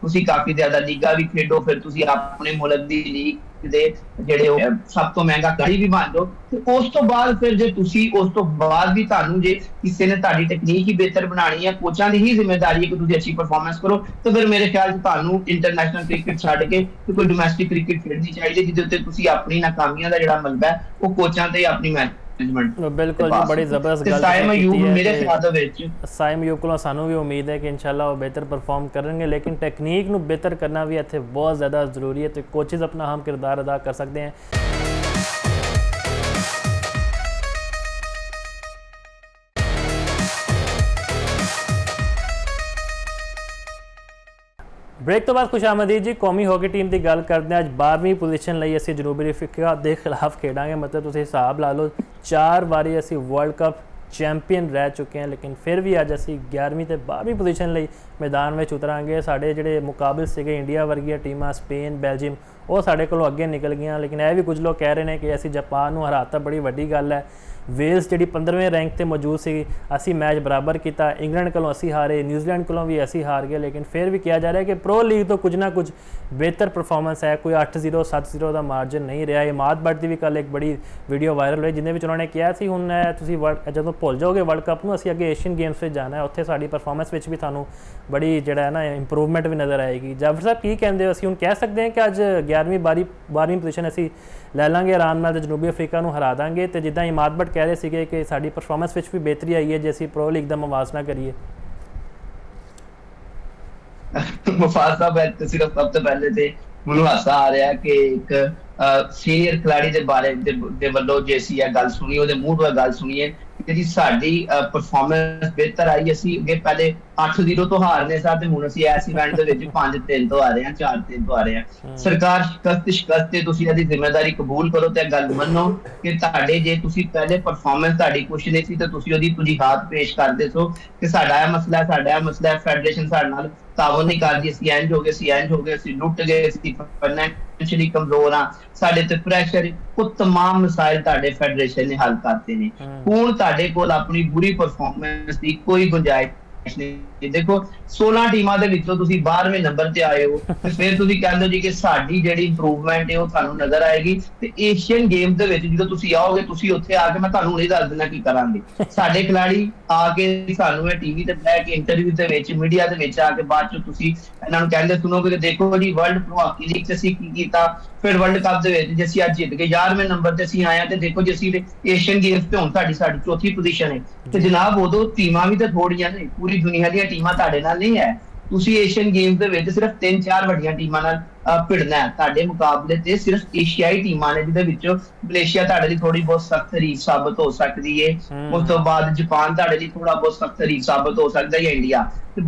ਤੁਸੀਂ ਕਾਫੀ ਜ਼ਿਆਦਾ ਲੀਗਾਂ ਵੀ ਖੇਡੋ, ਫਿਰ ਤੁਸੀਂ ਆਪਣੇ ਮੁਲਕ ਦੀ ਲੀਗ ਦੇ ਜਿਹੜੇ ਸਭ ਤੋਂ ਮਹਿੰਗਾ ਖਿਡਾਰੀ ਵੀ ਬਣ ਜਾਓ, ਤੇ ਉਸ ਤੋਂ ਬਾਅਦ ਫਿਰ ਜੇ ਤੁਸੀਂ ਉਸ ਤੋਂ ਬਾਅਦ ਵੀ ਤੁਹਾਨੂੰ ਜੇ ਕਿਸੇ ਨੇ ਤੁਹਾਡੀ ਟੈਕਨੀਕ ਹੀ ਬਿਹਤਰ ਬਣਾਉਣੀ ਹੈ, ਕੋਚਾਂ ਦੀ ਹੀ ਜ਼ਿੰਮੇਵਾਰੀ ਹੈ ਕਿ ਤੁਸੀਂ ਅੱਛੀ ਪਰਫਾਰਮੈਂਸ ਕਰੋ, ਤਾਂ ਫਿਰ ਮੇਰੇ ਖਿਆਲ 'ਚ ਤੁਹਾਨੂੰ ਇੰਟਰਨੈਸ਼ਨਲ ਕ੍ਰਿਕਟ ਛੱਡ ਕੇ ਕੋਈ ਡੋਮੈਸਟਿਕ ਕ੍ਰਿਕਟ ਖੇਡਣੀ ਚਾਹੀਦੀ, ਜਿਹਦੇ ਉੱਤੇ ਤੁਸੀਂ ਆਪਣੀ ਨਾਕਾਮੀਆਂ ਦਾ ਜਿਹੜਾ ਮਲਬਾ ਹੈ ਉਹ ਕੋਚਾਂ ਤੇ ਆਪਣੀ ਬਿਲਕੁਲ ਜੀ, ਬੜੀ ਜ਼ਬਰਦਸਤ ਗੱਲ ਸਾਇਮ ਅਯੂਬ ਮੇਰੇ ਖਿਆਲ ਦੇ ਵਿੱਚ ਸਾਇਮ ਅਯੂਬ ਕੋਲੋਂ ਸਾਨੂੰ ਵੀ ਉਮੀਦ ਹੈ ਕਿ ਇਨਸ਼ਾਅੱਲਾ ਉਹ ਬਿਹਤਰ ਪਰਫਾਰਮ ਕਰਨਗੇ, ਲੇਕਿਨ ਟੈਕਨੀਕ ਨੂੰ ਬਿਹਤਰ ਕਰਨਾ ਵੀ ਇੱਥੇ ਬਹੁਤ ਜ਼ਿਆਦਾ ਜ਼ਰੂਰੀ ਹੈ ਤੇ ਕੋਚਿਸ ਆਪਣਾ ਅਹਿਮ ਕਿਰਦਾਰ ਅਦਾ ਕਰ ਸਕਦੇ हैं। ब्रेक तो बाद खुशामदीद जी, कौमी हॉकी टीम की गल करते हैं। अज 12वीं पोजीशन ਲਈ ਅਸੀਂ ਜਨੂਬੀ ਅਫਰੀਕਾ ਦੇ ਖਿਲਾਫ ਖੇਡਾਂਗੇ। ਮਤਲਬ ਤੁਸੀਂ ਹਿਸਾਬ ਲਾ ਲਓ 4 ਵਾਰੀ ਅਸੀਂ ਵਰਲਡ ਕੱਪ ਚੈਂਪੀਅਨ ਰਹਿ ਚੁੱਕੇ ਹਾਂ, ਲੇਕਿਨ ਫਿਰ ਵੀ ਅੱਜ ਅਸੀਂ 11ਵੀਂ ਤੇ 12ਵੀਂ ਪੋਜੀਸ਼ਨ ਲਈ ਮੈਦਾਨ ਵਿੱਚ ਉਤਰਾਂਗੇ। ਸਾਡੇ ਜਿਹੜੇ ਮੁਕਾਬਲੇ ਸੀਗੇ ਇੰਡੀਆ ਵਰਗੀਆਂ ਟੀਮਾਂ, ਸਪੇਨ, ਬੈਲਜੀਅਮ, ਉਹ ਸਾਡੇ ਕੋਲੋਂ ਅੱਗੇ ਨਿਕਲ ਗਈਆਂ, ਲੇਕਿਨ ਇਹ ਵੀ ਕੁਝ ਲੋਕ ਕਹਿ ਰਹੇ ਨੇ ਕਿ ਅਸੀਂ ਜਾਪਾਨ ਨੂੰ ਹਰਾਤਾ, ਬੜੀ ਵੱਡੀ ਗੱਲ ਹੈ। ਵੇਲਸ ਜਿਹੜੀ 15ਵੇਂ ਰੈਂਕ ਤੇ ਮੌਜੂਦ ਸੀ, ਅਸੀਂ ਮੈਚ ਬਰਾਬਰ ਕੀਤਾ। ਇੰਗਲੈਂਡ ਕੋਲੋਂ ਅਸੀਂ ਹਾਰੇ, ਨਿਊਜ਼ੀਲੈਂਡ ਕੋਲੋਂ ਵੀ ਅਸੀਂ ਹਾਰ ਗਏ, ਲੇਕਿਨ ਫਿਰ ਵੀ ਕਿਹਾ ਜਾ ਰਿਹਾ ਕਿ ਪ੍ਰੋ ਲੀਗ ਤੋਂ ਕੁਝ ਨਾ ਕੁਝ ਬਿਹਤਰ ਪਰਫਾਰਮੈਂਸ ਹੈ। ਕੋਈ 8-0 7-0 ਦਾ ਮਾਰਜਨ ਨਹੀਂ ਰਿਹਾ। ਇਮਾਦ ਬੱਟ ਦੀ ਵੀ ਕੱਲ੍ਹ ਇੱਕ ਬੜੀ ਵੀਡੀਓ ਵਾਇਰਲ ਹੋਈ ਜਿਹਦੇ ਵਿੱਚ ਉਹਨਾਂ ਨੇ ਕਿਹਾ ਸੀ ਹੁਣ ਤੁਸੀਂ ਜਦੋਂ ਭੁੱਲ ਜਾਓਗੇ ਵਰਲਡ ਕੱਪ ਨੂੰ, ਅਸੀਂ ਅੱਗੇ ਏਸ਼ੀਅਨ ਗੇਮਸ ਵਿੱਚ ਜਾਣਾ ਹੈ, ਉੱਥੇ ਸਾਡੀ ਪਰਫਾਰਮੈਂਸ ਵਿੱਚ ਵੀ ਤੁਹਾਨੂੰ ਬੜੀ ਜਿਹੜਾ ਹੈ ਨਾ ਇੰਪਰੂਵਮੈਂਟ ਵੀ ਨਜ਼ਰ ਆਏਗੀ। ਜਾਫਰ ਸਾਹਿਬ ਕੀ ਕਹਿੰਦੇ ਹੋ, ਅਸੀਂ ਹੁਣ ਕਹਿ ਸਕਦੇ ਹਾਂ ਕਿ ਅੱਜ 11ਵੀਂ 12ਵੀਂ ਪੋਜੀਸ਼ਨ ਅਸੀਂ ਲੈ ਲਾਂਗੇ ਆਰਾਮ ਨਾਲ ਤੇ ਜਨੂਬੀ ਅਫਰੀਕਾ ਨੂੰ ਹਰਾ ਦਾਂਗੇ? ਤੇ ਜਿੱਦਾਂ ਇਮਾਦ ਬੱਟ ਕਹਿ ਰਹੇ ਸੀਗੇ ਕਿ ਸਾਡੀ ਪਰਫਾਰਮੈਂਸ ਵਿੱਚ ਵੀ ਬਿਹਤਰੀ ਆਈ ਹੈ ਜੇ ਅਸੀਂ ਪ੍ਰੋ ਲੀਗ ਦਾ ਮਵਾਜ਼ਨਾ ਕਰੀਏ। ਮੁਫਾਜ਼ ਸਾਹਿਬ ਸਿਰਫ ਸਭ ਤੋਂ ਪਹਿਲੇ ਤੇ ਮੈਨੂੰ ਹਾਸਾ ਆ ਰਿਹਾ ਕਿ ਇੱਕ ਸੀਨੀਅਰ ਖਿਡਾਰੀ ਦੇ ਬਾਰੇ ਦੇ ਵੱਲੋਂ ਜੇ ਅਸੀਂ ਇਹ ਗੱਲ ਸੁਣੀ, ਉਹਦੇ ਮੂੰਹ ਤੋਂ ਗੱਲ ਸੁਣੀਏ ਜਿਹੜੀ ਸਾਡੀ ਪਰਫਾਰਮੈਂਸ ਬਿਹਤਰ ਆਈ। ਅਸੀਂ ਅੱਗੇ ਪਹਿਲੇ 8-0 ਤੋਂ ਹਾਰਨੇ ਸਾਂ ਤੇ ਹੁਣ ਅਸੀਂ ਇਸ ਇਵੈਂਟ ਦੇ ਵਿੱਚ 5-3 ਤੋਂ ਆ ਰਹੇ ਹਾਂ, 4-3 ਤੋਂ ਆ ਰਹੇ ਹਾਂ। ਸਰਕਾਰ ਸ਼ਿਕਸਤ ਤੇ ਤੁਸੀਂ ਇਹਦੀ ਜ਼ਿੰਮੇਵਾਰੀ ਕਬੂਲ ਕਰੋ ਤੇ ਗੱਲ ਮੰਨੋ ਕਿ ਤੁਹਾਡੇ ਜੇ ਤੁਸੀਂ ਪਹਿਲੇ ਪਰਫਾਰਮੈਂਸ ਤੁਹਾਡੀ ਕੁਛ ਨਹੀਂ ਸੀ ਤੇ ਤੁਸੀਂ ਉਹਦੀ ਵਜੂਹਾਤ ਪੇਸ਼ ਕਰਦੇ ਸੋ ਕਿ ਸਾਡਾ ਇਹ ਮਸਲਾ ਹੈ, ਸਾਡਾ ਇਹ ਮਸਲਾ ਹੈ, ਫੈਡਰੇਸ਼ਨ ਸਾਡੇ ਨਾਲ ਤਾਵਨ ਨਹੀਂ ਕਰਦੀ, ਅਸੀਂ ਇੰਝ ਹੋ ਗਏ, ਅਸੀਂ ਇੰਝ ਹੋ ਗਏ, ਅਸੀਂ ਲੁੱਟ ਗਏ, ਅਸੀਂ ਫਾਈਨੈਂਸ਼ੀਅਲੀ ਕਮਜ਼ੋਰ ਆ, ਸਾਡੇ ਤੇ ਪ੍ਰੈਸ਼ਰ, ਉਹ तमाम ਮਸਾਇਲ ਤੁਹਾਡੇ ਫੈਡਰੇਸ਼ਨ ਨੇ ਹੱਲ ਕਰਤੇ ਨੇ। ਹੁਣ ਤੁਹਾਡੇ ਕੋਲ ਆਪਣੀ ਬੁਰੀ ਪਰਫਾਰਮੈਂਸ ਦੀ ਕੋਈ ਗੁੰਜਾਇਸ਼ ਨਹੀਂ। ਦੇਖੋ 16 ਟੀਮਾਂ ਦੇ ਵਿੱਚੋਂ ਤੁਸੀਂ 12ਵੇਂ ਨੰਬਰ ਤੇ ਆਏ ਹੋ ਤੇ ਫਿਰ ਤੁਸੀਂ ਕਹਿੰਦੇ ਹੋ ਜੀ ਕਿ ਸਾਡੀ ਜਿਹੜੀ ਇੰਪਰੂਵਮੈਂਟ ਹੈ ਉਹ ਤੁਹਾਨੂੰ ਨਜ਼ਰ ਆਏਗੀ ਤੇ ਏਸ਼ੀਅਨ ਗੇਮ ਦੇ ਵਿੱਚ ਜਦੋਂ ਤੁਸੀਂ ਆਓਗੇ ਤੁਸੀਂ ਉੱਥੇ ਆ ਕੇ ਮੈਂ ਤੁਹਾਨੂੰ ਨਹੀਂ ਦੱਸ ਦਿੰਦਾ ਕੀ ਕਰਾਂਗੇ। ਸਾਡੇ ਖਿਡਾਰੀ ਆ ਕੇ ਸਾਨੂੰ ਇਹ ਟੀਵੀ ਤੇ ਬਹਿ ਕੇ ਇੰਟਰਵਿਊ ਦੇ ਵਿੱਚ ਮੀਡੀਆ ਦੇ ਵਿੱਚ ਆ ਕੇ ਬਾਅਦ ਚ ਤੁਸੀਂ ਇਹਨਾਂ ਨੂੰ ਕਹਿੰਦੇ ਸੁਣੋਗੇ ਕਿ ਦੇਖੋ ਜੀ ਵਰਲਡ ਪ੍ਰੋ ਹਾਕੀ ਲੀਗ ਚ ਅਸੀਂ ਕੀ ਕੀਤਾ, ਫਿਰ ਵਰਲਡ ਕੱਪ ਦੇ ਵਿੱਚ ਜੇ ਅਸੀਂ ਅੱਜ ਜਿੱਤ ਗਏ 11ਵੇਂ ਨੰਬਰ ਤੇ ਅਸੀਂ ਆਏ ਆ ਤੇ ਦੇਖੋ ਜੀ ਅਸੀਂ ਏਸ਼ੀਅਨ ਗੇਮਸ ਤੇ ਹੁਣ ਸਾਡੀ ਚੌਥੀ ਪੋਜੀਸ਼ਨ ਹੈ ਤੇ ਜਨਾਬ ਉਦੋਂ ਟੀਮਾਂ ਵੀ ਤਾਂ ਥੋੜੀਆਂ ਨੇ, ਪੂਰੀ ਦੁਨੀਆ ਦੀਆਂ ਟੀਮਾਂ ਤੁਹਾਡੇ ਨਾਲ ਨਹੀਂ ਹੈ। ਤੁਸੀਂ ਏਸ਼ੀਅਨ ਗੇਮਸ ਦੇ ਵਿੱਚ ਸਿਰਫ 3-4 ਵੱਡੀਆਂ ਟੀਮਾਂ ਨਾਲ ਭਿੜਨਾ ਹੈ। ਤੁਹਾਡੇ ਮੁਕਾਬਲੇ ਤੇ ਸਿਰਫ ਏਸ਼ੀਆਈ ਟੀਮਾਂ ਨੇ ਜਿਹਦੇ ਵਿੱਚੋਂ ਮਲੇਸ਼ੀਆ ਤੁਹਾਡੇ ਲਈ ਥੋੜੀ ਬਹੁਤ ਸਖਤ ਹਰੀਫ ਸਾਬਤ ਹੋ ਸਕਦੀ ਹੈ, ਉਸ ਤੋਂ ਬਾਅਦ ਜਾਪਾਨ ਤੁਹਾਡੇ ਲਈ ਥੋੜਾ ਬਹੁਤ ਸਖਤ ਹਰੀਫ ਸਾਬਤ ਹੋ ਸਕਦਾ ਹੈ, ਇੰਡੀਆ।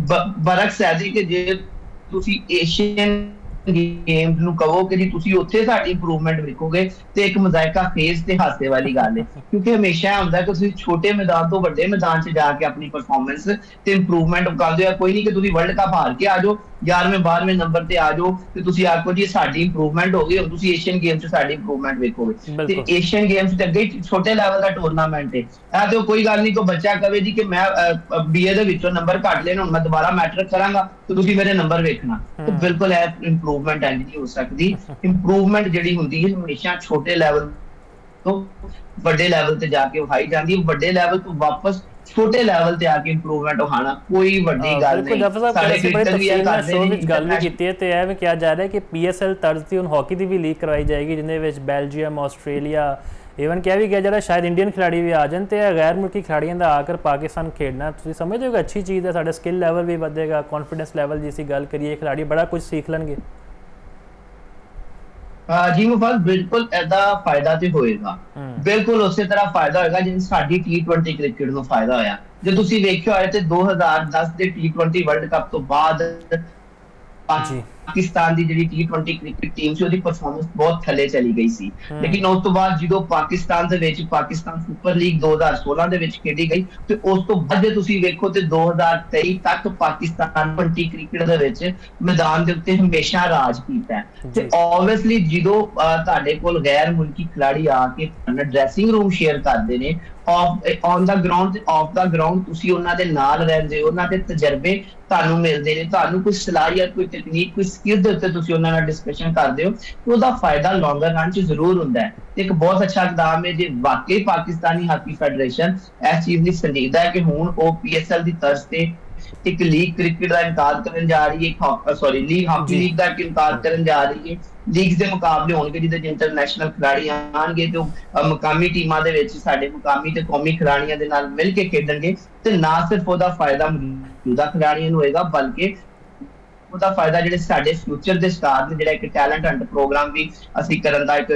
ਬਰਕਸ ਹੈ ਜੀ ਕਿ ਜੇ ਤੁਸੀਂ ਏਸ਼ੀਅਨ ਗੇਮਸ ਨੂੰ ਕਹੋ ਕਿ ਜੀ ਤੁਸੀਂ ਉੱਥੇ ਸਾਡੀ ਇੰਪਰੂਵਮੈਂਟ ਵੇਖੋਗੇ ਤੇ ਇੱਕ ਮਜ਼ਾਇਕਾ ਫੇਸ ਤੇ ਹਾਸੇ ਵਾਲੀ ਗੱਲ ਹੈ, ਕਿਉਂਕਿ ਹਮੇਸ਼ਾ ਹੁੰਦਾ ਕਿ ਤੁਸੀਂ ਛੋਟੇ ਮੈਦਾਨ ਤੋਂ ਵੱਡੇ ਮੈਦਾਨ 'ਚ ਜਾ ਕੇ ਆਪਣੀ ਪਰਫਾਰਮੈਂਸ ਤੇ ਇੰਪਰੂਵਮੈਂਟ ਕਰਦੇ ਹੋ। ਕੋਈ ਨਹੀਂ ਕਿ ਤੁਸੀਂ ਵਰਲਡ ਕੱਪ ਹਾਰ ਕੇ ਆ ਜਾਓ 11ਵੇਂ-12ਵੇਂ ਨੰਬਰ ਤੇ ਆ ਜਾਓ ਤੇ ਤੁਸੀਂ ਆਖੋ ਜੀ ਸਾਡੀ ਇੰਪਰੂਵਮੈਂਟ ਹੋ ਗਈ, ਹੁਣ ਤੁਸੀਂ ਏਸ਼ੀਅਨ ਗੇਮਸ 'ਚ ਸਾਡੀ ਇੰਪਰੂਵਮੈਂਟ ਵੇਖੋਗੇ। ਤੇ ਏਸ਼ੀਅਨ ਗੇਮਸ ਤੇ ਅੱਗੇ ਛੋਟੇ ਲੈਵਲ ਦਾ ਟੂਰਨਾਮੈਂਟ ਹੈ, ਇਹ ਤੇ ਕੋਈ ਗੱਲ ਨਹੀਂ। ਕੋਈ ਬੱਚਾ ਕਵੇ ਜੀ ਕਿ ਮੈਂ BA ਦੇ ਵਿੱਚੋਂ ਨੰਬਰ ਘੱਟ ਲੈਣ, ਹੁਣ ਮੈਂ ਦੁਬਾਰਾ ਮੈਟ੍ਰਿਕ ਕਰਾਂਗਾ ਤੇ ਤੁਸੀਂ ਮੇਰੇ ਨੰਬਰ ਵੇਖਣਾ, ਤੇ ਬਿਲਕੁਲ ਇਹ ਇੰਪਰੂਵਮੈਂਟ ਐ ਨਹੀਂ ਹੋ ਸਕਦੀ। ਇੰਪਰੂਵਮੈਂਟ ਜਿਹੜੀ ਹੁੰਦੀ ਹੈ ਹਮੇਸ਼ਾ ਛੋਟੇ ਲੈਵਲ ਤੋਂ ਵੱਡੇ ਲੈਵਲ ਤੇ ਜਾ ਕੇ ਵਿਖਾਈ ਜਾਂਦੀ ਹੈ। ਵੱਡੇ ਲੈਵਲ ਤੋਂ ਵਾਪਸ ਛੋਟੇ ਲੈਵਲ ਤੇ ਆ ਕੇ ਇੰਪਰੂਵਮੈਂਟ ਹੋਣਾ ਕੋਈ ਵੱਡੀ ਗੱਲ ਨਹੀਂ। ਸਾਡੇ ਕ੍ਰਿਕਟਰ ਵੀ ਇਹ ਕਰਦੇ ਨੇ, ਵਿੱਚ ਗੱਲ ਵੀ ਕੀਤੀ ਹੈ ਤੇ ਇਹ ਵੀ ਕਿਹਾ ਜਾ ਰਿਹਾ ਕਿ PSL ਤਰਜ਼ ਦੀ ਹੁਣ ਹਾਕੀ ਦੀ ਵੀ ਲੀਗ ਕਰਵਾਈ ਜਾਏਗੀ ਜਿਹਦੇ ਵਿੱਚ ਬੈਲਜੀਅਮ, ਆਸਟ੍ਰੇਲੀਆ, ਈਵਨ ਕਿਹਾ ਵੀ ਗਿਆ ਜਿਹੜਾ ਸ਼ਾਇਦ ਇੰਡੀਅਨ ਖਿਡਾਰੀ ਵੀ ਆ ਜਾਣ ਤੇ ਗੈਰ ਮੁਲਕੀ ਖਿਡਾਰੀਆਂ ਦਾ ਆ ਕਰ ਪਾਕਿਸਤਾਨ ਖੇਡਣਾ। ਤੁਸੀਂ ਸਮਝਦੇ ਹੋ ਕਿ ਅੱਛੀ ਚੀਜ਼ ਹੈ, ਸਾਡਾ ਸਕਿੱਲ ਲੈਵਲ ਵੀ ਵਧੇਗਾ, ਕੌਨਫੀਡੈਂਸ ਲੈਵਲ ਜਿਸ ਦੀ ਗੱਲ ਕਰੀਏ ਖਿਡਾਰੀ ਬੜਾ ਕੁਝ ਸਿੱਖ ਲੈਣਗੇ। ਜੀ ਮੁਫਾਜ਼ ਬਿਲਕੁਲ ਇਹਦਾ ਫਾਇਦਾ ਤੇ ਹੋਏਗਾ, ਬਿਲਕੁਲ ਉਸੇ ਤਰ੍ਹਾਂ ਫਾਇਦਾ ਹੋਏਗਾ ਜਿਵੇਂ ਸਾਡੀ T20 ਕ੍ਰਿਕਟ ਨੂੰ ਫਾਇਦਾ ਹੋਇਆ। ਜੇ ਤੁਸੀਂ ਵੇਖਿਆ ਹੋਇਆ ਤੇ 2010 ਦੇ T20 ਵਰਲਡ ਕੱਪ ਤੋਂ ਬਾਅਦ ਪਾਕਿਸਤਾਨ ਦੀ ਜਿਹੜੀ T20 ਕ੍ਰਿਕਟ ਟੀਮ ਸੀ ਉਹਦੀ ਪਰਫਾਰਮੈਂਸ ਬਹੁਤ ਥੱਲੇ ਚਲੀ ਗਈ ਸੀ, ਲੇਕਿਨ ਉਸ ਤੋਂ ਬਾਅਦ ਜਦੋਂ ਪਾਕਿਸਤਾਨ ਦੇ ਵਿੱਚ ਪਾਕਿਸਤਾਨ ਸੁਪਰ ਲੀਗ 2016 ਦੇ ਵਿੱਚ ਖੇਡੀ ਗਈ ਤੇ ਉਸ ਤੋਂ ਬਾਅਦ ਜੇ ਤੁਸੀਂ ਵੇਖੋ ਤੇ 2023 ਤੱਕ ਪਾਕਿਸਤਾਨ T20 ਕ੍ਰਿਕਟ ਦੇ ਵਿੱਚ ਮੈਦਾਨ ਦੇ ਉੱਤੇ ਹਮੇਸ਼ਾ ਰਾਜ ਕੀਤਾ ਹੈ। ਤੇ ਆਬਵੀਅਸਲੀ ਜਦੋਂ ਤੁਹਾਡੇ ਕੋਲ ਗੈਰ ਮੁਲਕੀ ਖਿਡਾਰੀ ਆ ਕੇ ਡਰੈਸਿੰਗ ਰੂਮ ਸ਼ੇਅਰ ਕਰਦੇ ਨੇ ਔਨ ਦਾ ਗਰਾਊਂਡ ਤੇ ਆਫ ਦਾ ਗਰਾਊਂਡ, ਤੁਸੀਂ ਉਹਨਾਂ ਦੇ ਨਾਲ ਰਹਿੰਦੇ ਹੋ, ਉਹਨਾਂ ਦੇ ਤਜਰਬੇ ਤੁਹਾਨੂੰ ਮਿਲਦੇ ਨੇ, ਤੁਹਾਨੂੰ ਕੋਈ ਸਲਾਹੀਅਤ, ਕੋਈ ਟੈਕਨੀਕ, ਕੋਈ ਸਕਿੱਲ ਦੇ ਉੱਤੇ ਤੁਸੀਂ ਉਹਨਾਂ ਨਾਲ ਡਿਸਕਸ਼ਨ ਕਰਦੇ ਹੋ ਤੇ ਉਹਦਾ ਫਾਇਦਾ ਲੌਂਗਰ ਰਨ 'ਚ ਜ਼ਰੂਰ ਹੁੰਦਾ ਹੈ। ਇੱਕ ਬਹੁਤ ਅੱਛਾ ਇਕਦਾਮ ਹੈ ਜੇ ਵਾਕਈ ਪਾਕਿਸਤਾਨੀ ਹਾਕੀ ਫੈਡਰੇਸ਼ਨ ਇਸ ਚੀਜ਼ ਲਈ ਸੰਜੀਦਾ ਹੈ ਕਿ ਹੁਣ ਉਹ PSL ਦੀ ਤਰਜ਼ ਤੇ ਇੱਕ ਲੀਗ ਕ੍ਰਿਕਟ ਦਾ ਇਨਕਾਰ ਕਰਨ ਜਾ ਰਹੀ ਹੈ, ਲੀਗ ਹਾਕੀ ਲੀਗ ਦਾ ਇਨਕਾਰ ਕਰਨ ਜਾ ਰਹੀ ਹੈ। ਲੀਗ ਦੇ ਮੁਕਾਬਲੇ ਹੋਣਗੇ ਜਿਹਦੇ ਚ ਇੰਟਰਨੈਸ਼ਨਲ ਖਿਡਾਰੀ ਆਣਗੇ ਤੇ ਮੁਕਾਮੀ ਟੀਮਾਂ ਦੇ ਵਿੱਚ ਸਾਡੇ ਮੁਕਾਮੀ ਤੇ ਕੌਮੀ ਖਿਡਾਰੀਆਂ ਦੇ ਨਾਲ ਮਿਲ ਕੇ ਖੇਡਣਗੇ ਤੇ ਨਾ ਸਿਰਫ ਉਹਦਾ ਫਾਇਦਾ ਮੌਜੂਦਾ ਖਿਡਾਰੀਆਂ ਨੂੰ ਹੋਏਗਾ ਬਲਕਿ ਉਹਦਾ ਫਾਇਦਾ ਜਿਹੜੇ ਸਾਡੇ ਫਿਊਚਰ ਦੇ ਸਟਾਰ ਨੇ, ਜਿਹੜਾ ਇੱਕ ਟੈਲੈਂਟ ਹੰਟ ਪ੍ਰੋਗਰਾਮ ਵੀ ਅਸੀਂ ਕਰਨ ਦਾ ਇੱਕ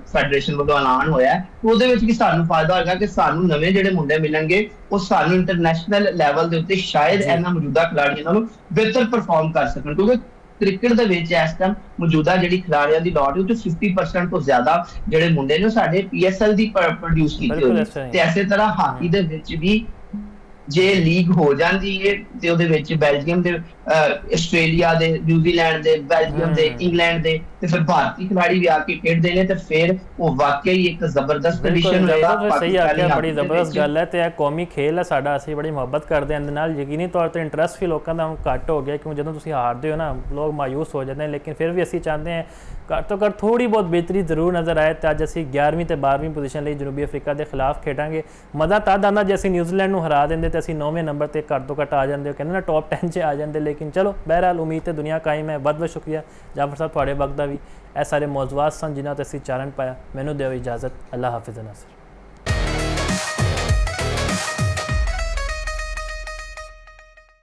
ਫੈਡਰੇਸ਼ਨ ਵੱਲੋਂ ਐਲਾਨ ਹੋਇਆ, ਉਹਦੇ ਵਿੱਚ ਵੀ ਸਾਨੂੰ ਫਾਇਦਾ ਹੋਏਗਾ ਕਿ ਸਾਨੂੰ ਨਵੇਂ ਜਿਹੜੇ ਮੁੰਡੇ ਮਿਲਣਗੇ ਉਹ ਸਾਨੂੰ ਇੰਟਰਨੈਸ਼ਨਲ ਲੈਵਲ ਦੇ ਉੱਤੇ ਸ਼ਾਇਦ ਇਹਨਾਂ ਮੌਜੂਦਾ ਖਿਡਾਰੀਆਂ ਨਾਲੋਂ ਬਿਹਤਰ ਪਰਫਾਰਮ ਕਰ ਸਕਣ, ਕਿਉਂਕਿ ਕ੍ਰਿਕਟ ਦੇ ਵਿੱਚ ਇਸ ਟਾਈਮ ਮੌਜੂਦਾ ਜਿਹੜੀ ਖਿਡਾਰੀਆਂ ਦੀ ਲੋੜ ਹੈ ਉਹ 50% ਤੋਂ ਜ਼ਿਆਦਾ ਜਿਹੜੇ ਮੁੰਡੇ ਨੇ ਉਹ ਸਾਡੇ PSL ਦੀ ਪ੍ਰੋਡਿਊਸ ਕੀਤੇ ਹੋਏ ਨੇ। ਤੇ ਇਸੇ ਤਰ੍ਹਾਂ ਹਾਕੀ ਦੇ ਵਿੱਚ ਵੀ ਜੇ ਲੀਗ ਹੋ ਜਾਂਦੀ ਹੈ ਤੇ ਉਹਦੇ ਵਿੱਚ ਬੈਲਜੀਅਮ ਦੇ, ਆਸਟ੍ਰੇਲੀਆ ਦੇ, ਨਿਊਜ਼ੀਲੈਂਡ ਦੇ, ਬੈਲਜੀਅਮ ਦੇ, ਇੰਗਲੈਂਡ ਦੇ ਤੇ ਫਿਰ ਭਾਰਤੀ ਖਿਡਾਰੀ ਵੀ ਆ ਕੇ ਖੇਡਦੇ ਨੇ ਤੇ ਫਿਰ ਉਹ ਵਾਕਈ ਇੱਕ ਜ਼ਬਰਦਸਤ ਐਡੀਸ਼ਨ ਹੋਏਗਾ। ਸਹੀ ਆਖਿਆ, ਬੜੀ ਜ਼ਬਰਦਸਤ ਗੱਲ ਹੈ ਤੇ ਇਹ ਕੌਮੀ ਖੇਲ ਹੈ ਸਾਡਾ, ਅਸੀਂ ਬੜੀ ਮੁਹੱਬਤ ਕਰਦੇ ਹਾਂ ਇਹਦੇ ਨਾਲ। ਯਕੀਨੀ ਤੌਰ ਤੇ ਇੰਟਰਸਟ ਵੀ ਲੋਕਾਂ ਦਾ ਘੱਟ ਹੋ ਗਿਆ ਕਿਉਂਕਿ ਜਦੋਂ ਤੁਸੀਂ ਹਾਰਦੇ ਹੋ ਨਾ ਲੋਕ ਮਾਯੂਸ ਹੋ ਜਾਂਦੇ ਨੇ, ਲੇਕਿਨ ਫਿਰ ਵੀ ਅਸੀਂ ਚਾਹੁੰਦੇ ਹਾਂ ਘੱਟ ਤੋਂ ਘੱਟ ਥੋੜੀ ਬਹੁਤ ਬਿਹਤਰੀ ਜ਼ਰੂਰ ਨਜ਼ਰ ਆਏ। ਤੇ ਅੱਜ ਅਸੀਂ 11ਵੀਂ ਤੇ 12ਵੀਂ ਪੋਜੀਸ਼ਨ ਲਈ ਜਨੂਬੀ ਅਫਰੀਕਾ ਦੇ ਖਿਲਾਫ ਖੇਡਾਂਗੇ। ਮਜ਼ਾ ਤਦ ਆਉਂਦਾ ਜੇ ਅਸੀਂ ਨਿਊਜ਼ੀਲੈਂਡ ਨੂੰ ਹਰਾ ਦਿੰਦੇ ਤੇ ਅਸੀਂ 9ਵੇਂ ਨੰਬਰ ਤੇ ਘੱਟ ਤੋਂ ਘੱਟ ਆ ਜਾਂਦੇ, ਕਹਿੰਦੇ ਨਾ ਟੌਪ 10 'ਚ ਆ ਜਾਂਦੇ। ਲੇਕਿਨ ਚਲੋ ਬਹਿਰਹਾਲ ਉਮੀਦ ਤੇ ਦੁਨੀਆ ਕਾਇਮ ਹੈ। ਬਹੁਤ ਬਹੁਤ ਸ਼ੁਕਰੀਆ ਜਾਫਰ ਸਾਹਿਬ ਤੁਹਾਡੇ ਵਕਤ ਦਾ ਵੀ। ਇਹ ਸਾਰੇ ਮੌਜ਼ੂਆਤ ਸਨ ਜਿਨ੍ਹਾਂ ਤੇ ਅਸੀਂ ਚਾਨਣ ਪਾਇਆ। ਮੈਨੂੰ ਦਿਓ ਇਜਾਜ਼ਤ। ਅੱਲਾ ਹਾਫਿਜ਼ ਨਾਸਰ।